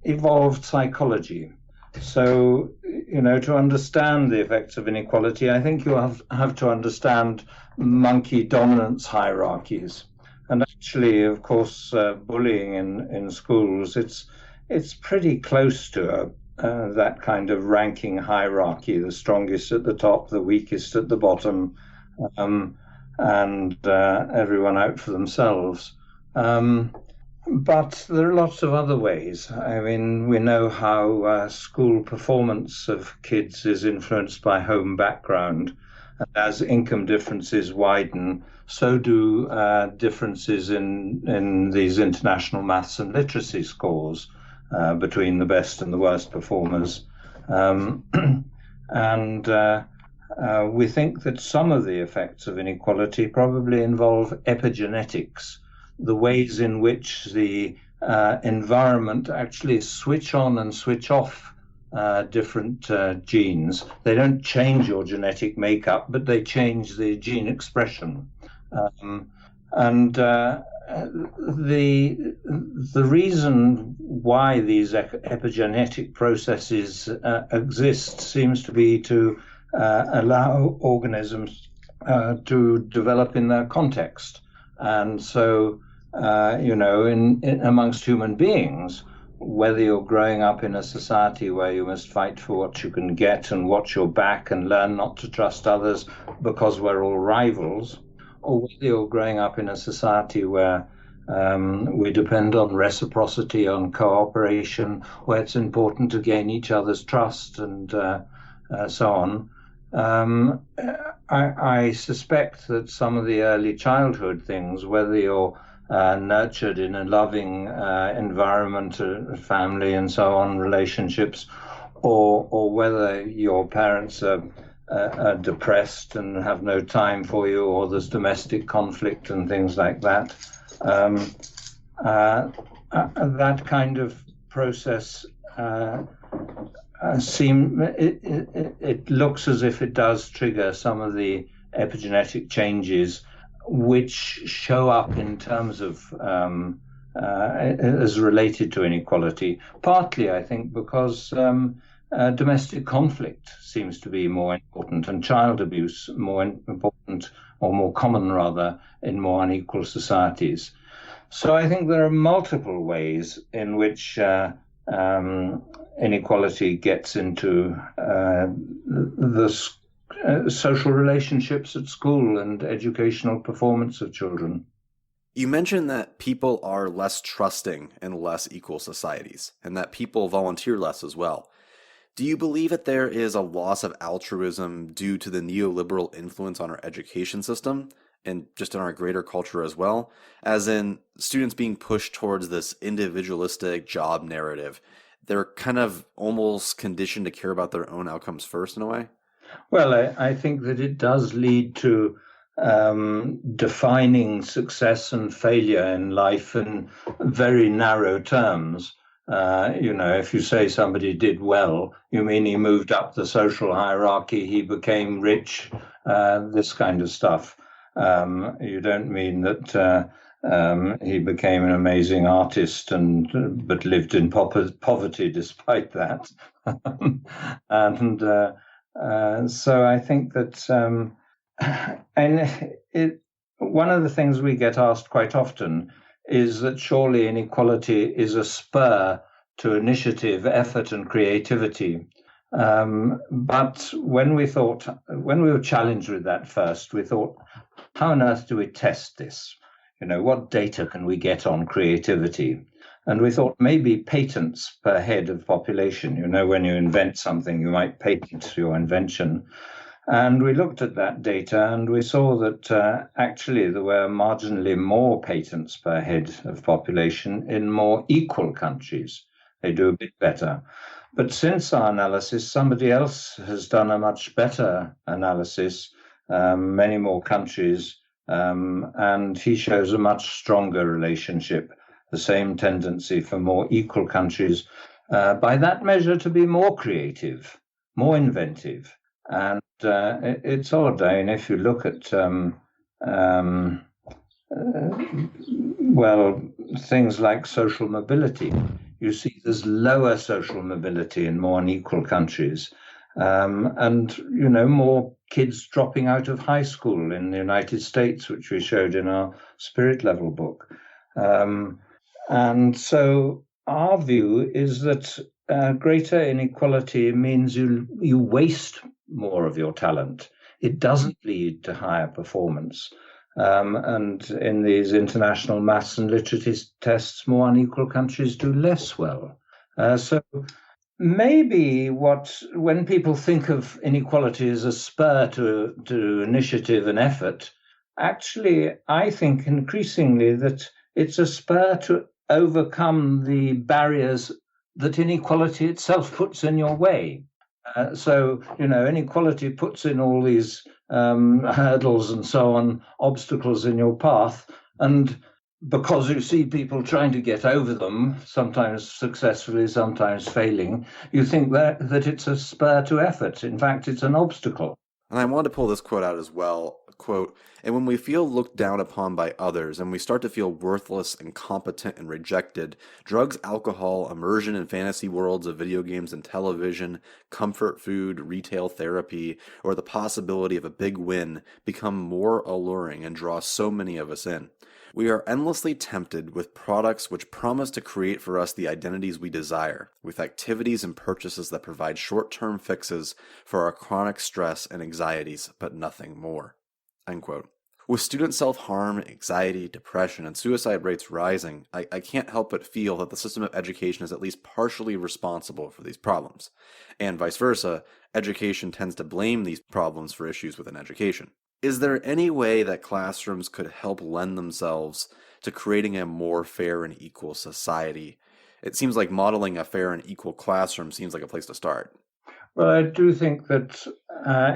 evolved psychology. So, to understand the effects of inequality, I think you have to understand monkey dominance hierarchies. And actually, of course, bullying in schools, it's pretty close to that kind of ranking hierarchy, the strongest at the top, the weakest at the bottom, and everyone out for themselves. But there are lots of other ways. I mean, we know how school performance of kids is influenced by home background. And as income differences widen, so do differences in these international maths and literacy scores between the best and the worst performers. And we think that some of the effects of inequality probably involve epigenetics, the ways in which the environment actually switch on and switch off different genes. They don't change your genetic makeup, but they change the gene expression. And the reason why these epigenetic processes exist seems to be to allow organisms to develop in their context. And so, in amongst human beings, whether you're growing up in a society where you must fight for what you can get and watch your back and learn not to trust others because we're all rivals, or whether you're growing up in a society where we depend on reciprocity, on cooperation, where it's important to gain each other's trust and so on. I suspect that some of the early childhood things, whether you're nurtured in a loving environment, family and so on, relationships, or whether your parents are depressed and have no time for you, or there's domestic conflict and things like that, that kind of process it looks as if it does trigger some of the epigenetic changes which show up in terms of as related to inequality, partly I think because domestic conflict seems to be more important and child abuse more important, or more common rather, in more unequal societies. So I think there are multiple ways in which inequality gets into the social relationships at school and educational performance of children. You mentioned that people are less trusting in less equal societies, and that people volunteer less as well. Do you believe that there is a loss of altruism due to the neoliberal influence on our education system? and just in our greater culture as well, as in students being pushed towards this individualistic job narrative. They're kind of almost conditioned to care about their own outcomes first in a way. Well, I think that it does lead to defining success and failure in life in very narrow terms. If you say somebody did well, you mean he moved up the social hierarchy, he became rich, this kind of stuff. You don't mean that he became an amazing artist but lived in poverty despite that. So I think that, one of the things we get asked quite often is that surely inequality is a spur to initiative, effort, and creativity. But when we were challenged with that first, we thought, how on earth do we test this? What data can we get on creativity? And we thought maybe patents per head of population. When you invent something, you might patent your invention. And we looked at that data and we saw that actually there were marginally more patents per head of population in more equal countries. They do a bit better. But since our analysis, somebody else has done a much better analysis, many more countries, and he shows a much stronger relationship, the same tendency for more equal countries, by that measure to be more creative, more inventive. And it's odd, if you look at, things like social mobility, you see there's lower social mobility in more unequal countries. And more kids dropping out of high school in the United States, which we showed in our spirit level book. And so our view is that greater inequality means you waste more of your talent. It doesn't lead to higher performance. And in these international maths and literacy tests, more unequal countries do less well. So maybe when people think of inequality as a spur to initiative and effort, actually, I think increasingly that it's a spur to overcome the barriers that inequality itself puts in your way. So inequality puts in all these hurdles and so on, obstacles in your path. And because you see people trying to get over them, sometimes successfully, sometimes failing, you think that it's a spur to effort. In fact, it's an obstacle. And I wanted to pull this quote out as well. Quote, "And when we feel looked down upon by others and we start to feel worthless, incompetent, and rejected, drugs, alcohol, immersion in fantasy worlds of video games and television, comfort food, retail therapy, or the possibility of a big win become more alluring and draw so many of us in. We are endlessly tempted with products which promise to create for us the identities we desire, with activities and purchases that provide short-term fixes for our chronic stress and anxieties, but nothing more." End quote. With student self-harm, anxiety, depression, and suicide rates rising, I can't help but feel that the system of education is at least partially responsible for these problems. And vice versa, education tends to blame these problems for issues within education. Is there any way that classrooms could help lend themselves to creating a more fair and equal society? It seems like modeling a fair and equal classroom seems like a place to start. Well, I do think that,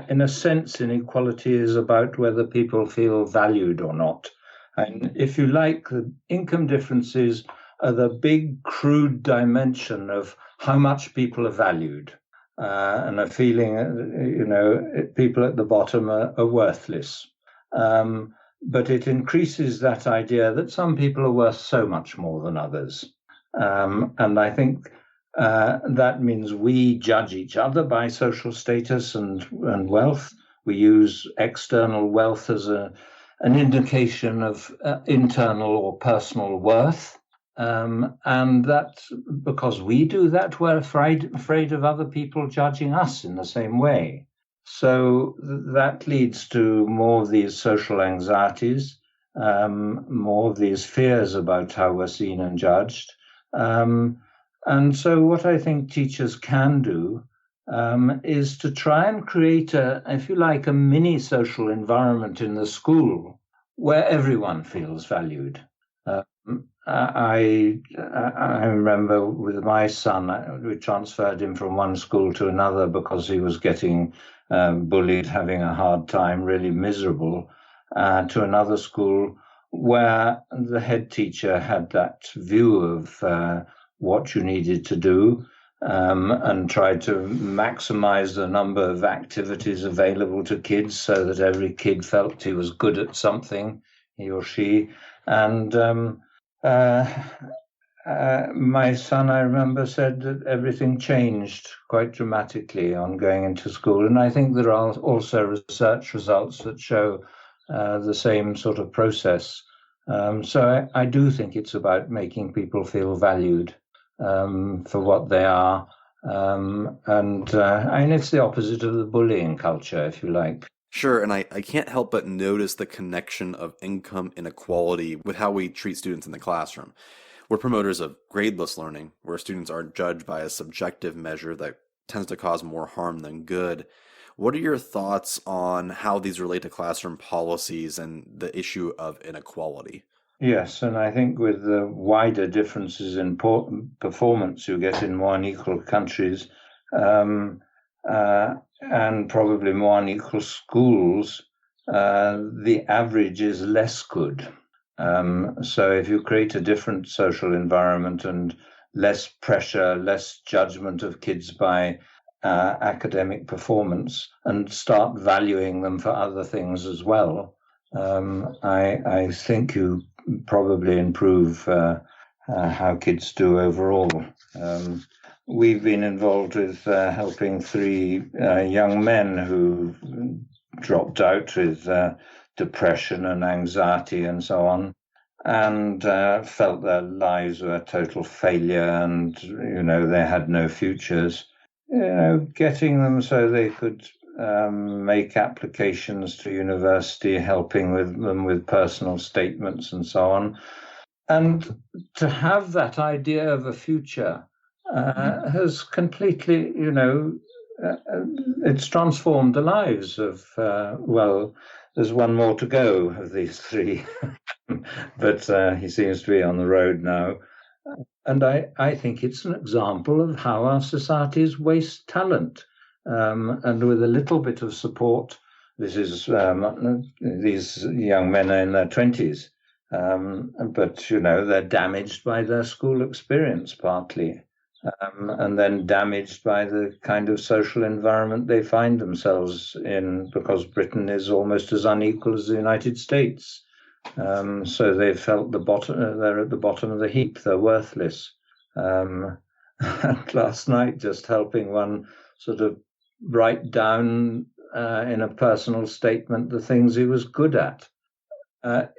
in a sense, inequality is about whether people feel valued or not. And if you like, the income differences are the big, crude dimension of how much people are valued. And a feeling, people at the bottom are worthless. But it increases that idea that some people are worth so much more than others. And I think that means we judge each other by social status and wealth. We use external wealth as an indication of internal or personal worth. And that because we do that, we're afraid of other people judging us in the same way. So that leads to more of these social anxieties, more of these fears about how we're seen and judged. And so what I think teachers can do is to try and create if you like, a mini social environment in the school where everyone feels valued. I remember with my son, we transferred him from one school to another because he was getting bullied, having a hard time, really miserable, to another school where the head teacher had that view of what you needed to do, and tried to maximize the number of activities available to kids so that every kid felt he was good at something, he or she. And my son, I remember, said that everything changed quite dramatically on going into school. And I think there are also research results that show the same sort of process. So I do think it's about making people feel valued for what they are. And it's the opposite of the bullying culture, if you like. Sure, and I can't help but notice the connection of income inequality with how we treat students in the classroom. We're promoters of gradeless learning, where students are judged by a subjective measure that tends to cause more harm than good. What are your thoughts on how these relate to classroom policies and the issue of inequality? Yes, and I think with the wider differences in performance you get in more unequal countries, and probably more unequal schools, the average is less good. So if you create a different social environment and less pressure, less judgment of kids by academic performance, and start valuing them for other things as well, I think you probably improve how kids do overall. We've been involved with helping 3 young men who dropped out with depression and anxiety and so on, and felt their lives were a total failure and, they had no futures. Getting them so they could make applications to university, helping them with personal statements and so on. And to have that idea of a future has completely, it's transformed the lives of, there's one more to go of these 3, but he seems to be on the road now. And I think it's an example of how our societies waste talent. And with a little bit of support, this is these young men are in their 20s, but they're damaged by their school experience partly, and then damaged by the kind of social environment they find themselves in, because Britain is almost as unequal as the United States. So they felt they're at the bottom of the heap, they're worthless. And last night, just helping one sort of write down in a personal statement the things he was good at.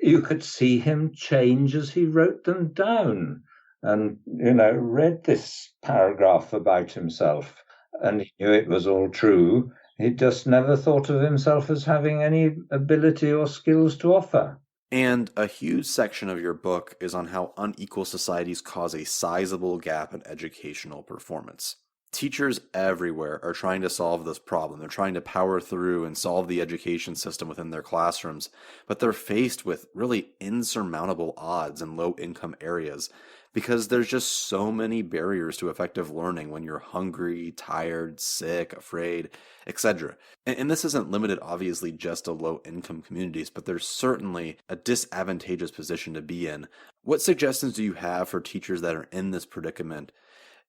You could see him change as he wrote them down, and read this paragraph about himself, and he knew it was all true. He just never thought of himself as having any ability or skills to offer. And a huge section of your book is on how unequal societies cause a sizable gap in educational performance. Teachers everywhere are trying to solve this problem. They're trying to power through and solve the education system within their classrooms, but they're faced with really insurmountable odds in low-income areas because there's just so many barriers to effective learning when you're hungry, tired, sick, afraid, etc. And this isn't limited, obviously, just to low-income communities, but there's certainly a disadvantageous position to be in. What suggestions do you have for teachers that are in this predicament?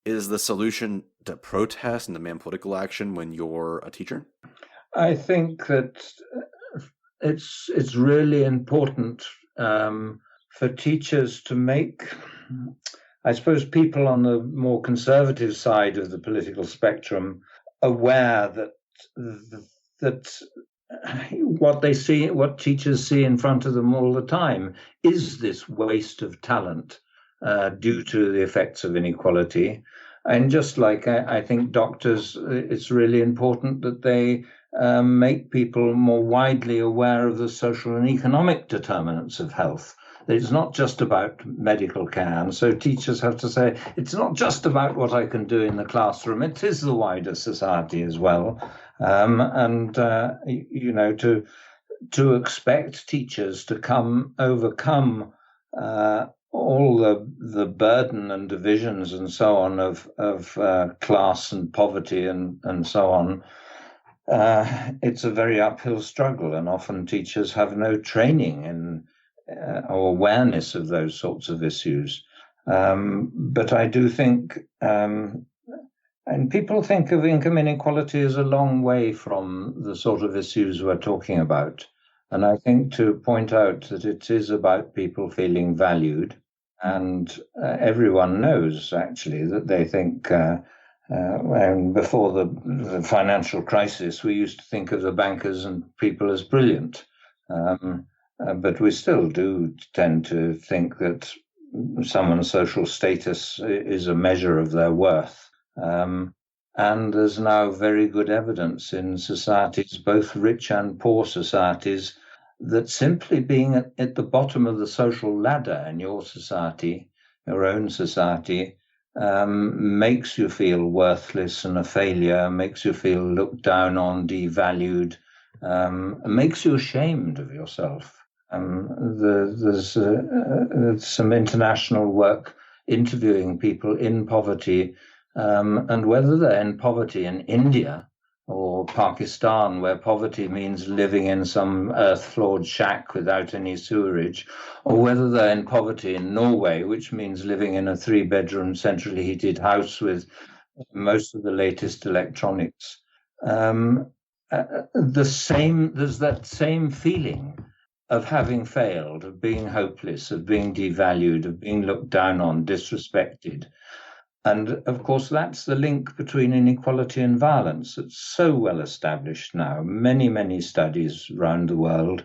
Is the solution to protest and demand political action when you're a teacher? I think that it's really important for teachers to make, I suppose, people on the more conservative side of the political spectrum aware that what teachers see in front of them all the time is this waste of talent due to the effects of inequality. And just like I think doctors, it's really important that they make people more widely aware of the social and economic determinants of health. It's not just about medical care. And so teachers have to say, it's not just about what I can do in the classroom, it is the wider society as well. To to expect teachers to overcome all the burden and divisions and so on of class and poverty and so on, it's a very uphill struggle, and often teachers have no training in or awareness of those sorts of issues. But I do think, and people think of income inequality as a long way from the sort of issues we're talking about. And I think to point out that it is about people feeling valued, and everyone knows actually that they think, and before the financial crisis, we used to think of the bankers and people as brilliant. But we still do tend to think that someone's social status is a measure of their worth. And there's now very good evidence in societies, both rich and poor societies, that simply being at the bottom of the social ladder in your society, your own society, makes you feel worthless and a failure, makes you feel looked down on, devalued, makes you ashamed of yourself. There's some international work interviewing people in poverty, and whether they're in poverty in India or Pakistan, where poverty means living in some earth-floored shack without any sewerage, or whether they're in poverty in Norway, which means living in a 3-bedroom centrally heated house with most of the latest electronics. There's that same feeling of having failed, of being hopeless, of being devalued, of being looked down on, disrespected. And of course, that's the link between inequality and violence. It's so well established now. Many, many studies around the world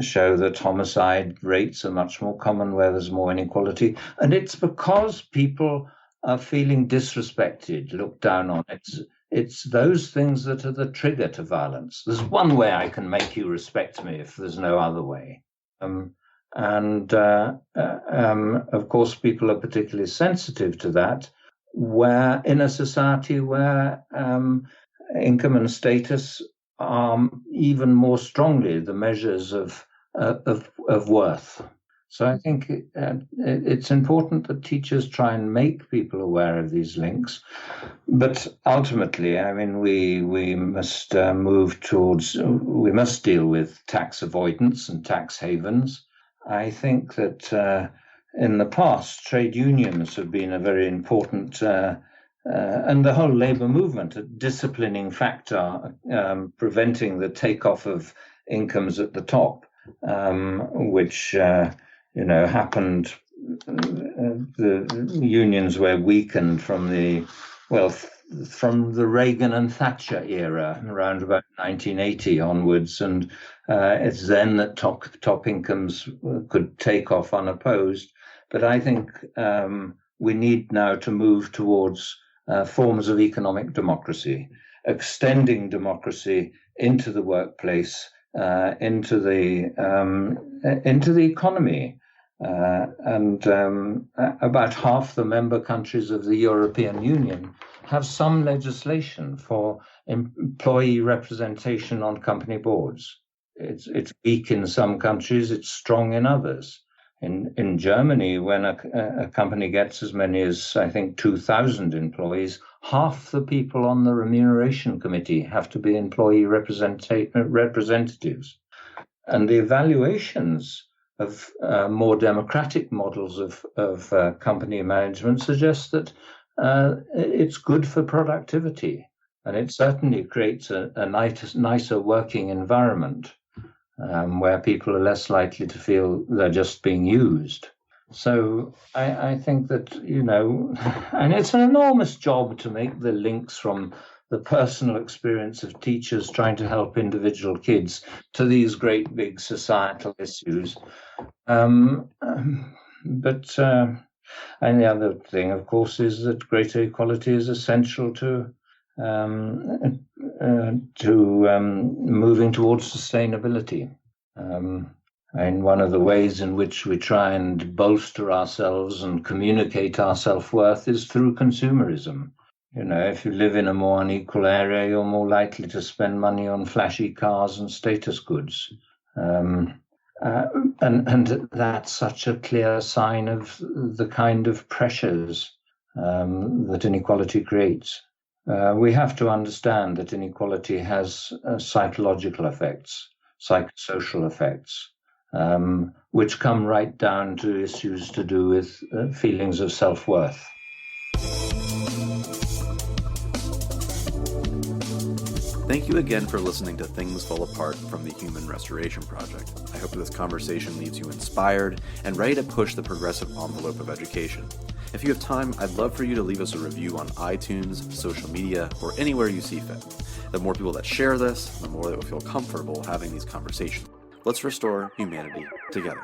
show that homicide rates are much more common where there's more inequality. And it's because people are feeling disrespected, looked down on. It's those things that are the trigger to violence. There's one way I can make you respect me if there's no other way. Of course, people are particularly sensitive to that, where in a society where income and status are even more strongly the measures of worth. So I think it's important that teachers try and make people aware of these links. But ultimately, I mean, we must we must deal with tax avoidance and tax havens. I think that in the past, trade unions have been a very important, and the whole labour movement, a disciplining factor, preventing the takeoff of incomes at the top, which happened. The unions were weakened from the Reagan and Thatcher era, around about 1980 onwards, and it's then that top incomes could take off unopposed. But I think we need now to move towards forms of economic democracy, extending democracy into the workplace, into the economy. And about half the member countries of the European Union have some legislation for employee representation on company boards. It's weak in some countries, it's strong in others. In Germany, when a company gets as many as, I think, 2,000 employees, half the people on the remuneration committee have to be employee representatives. And the evaluations of more democratic models of company management suggest that it's good for productivity, and it certainly creates a nicer working environment where people are less likely to feel they're just being used. So I think that, and it's an enormous job to make the links from the personal experience of teachers trying to help individual kids to these great big societal issues. And the other thing, of course, is that greater equality is essential to moving towards sustainability. And one of the ways in which we try and bolster ourselves and communicate our self-worth is through consumerism. You know, if you live in a more unequal area, you're more likely to spend money on flashy cars and status goods. And that's such a clear sign of the kind of pressures that inequality creates. We have to understand that inequality has psychological effects, psychosocial effects, which come right down to issues to do with feelings of self-worth. Thank you again for listening to Things Fall Apart from the Human Restoration Project. I hope this conversation leaves you inspired and ready to push the progressive envelope of education. If you have time, I'd love for you to leave us a review on iTunes, social media, or anywhere you see fit. The more people that share this, the more that we feel comfortable having these conversations. Let's restore humanity together.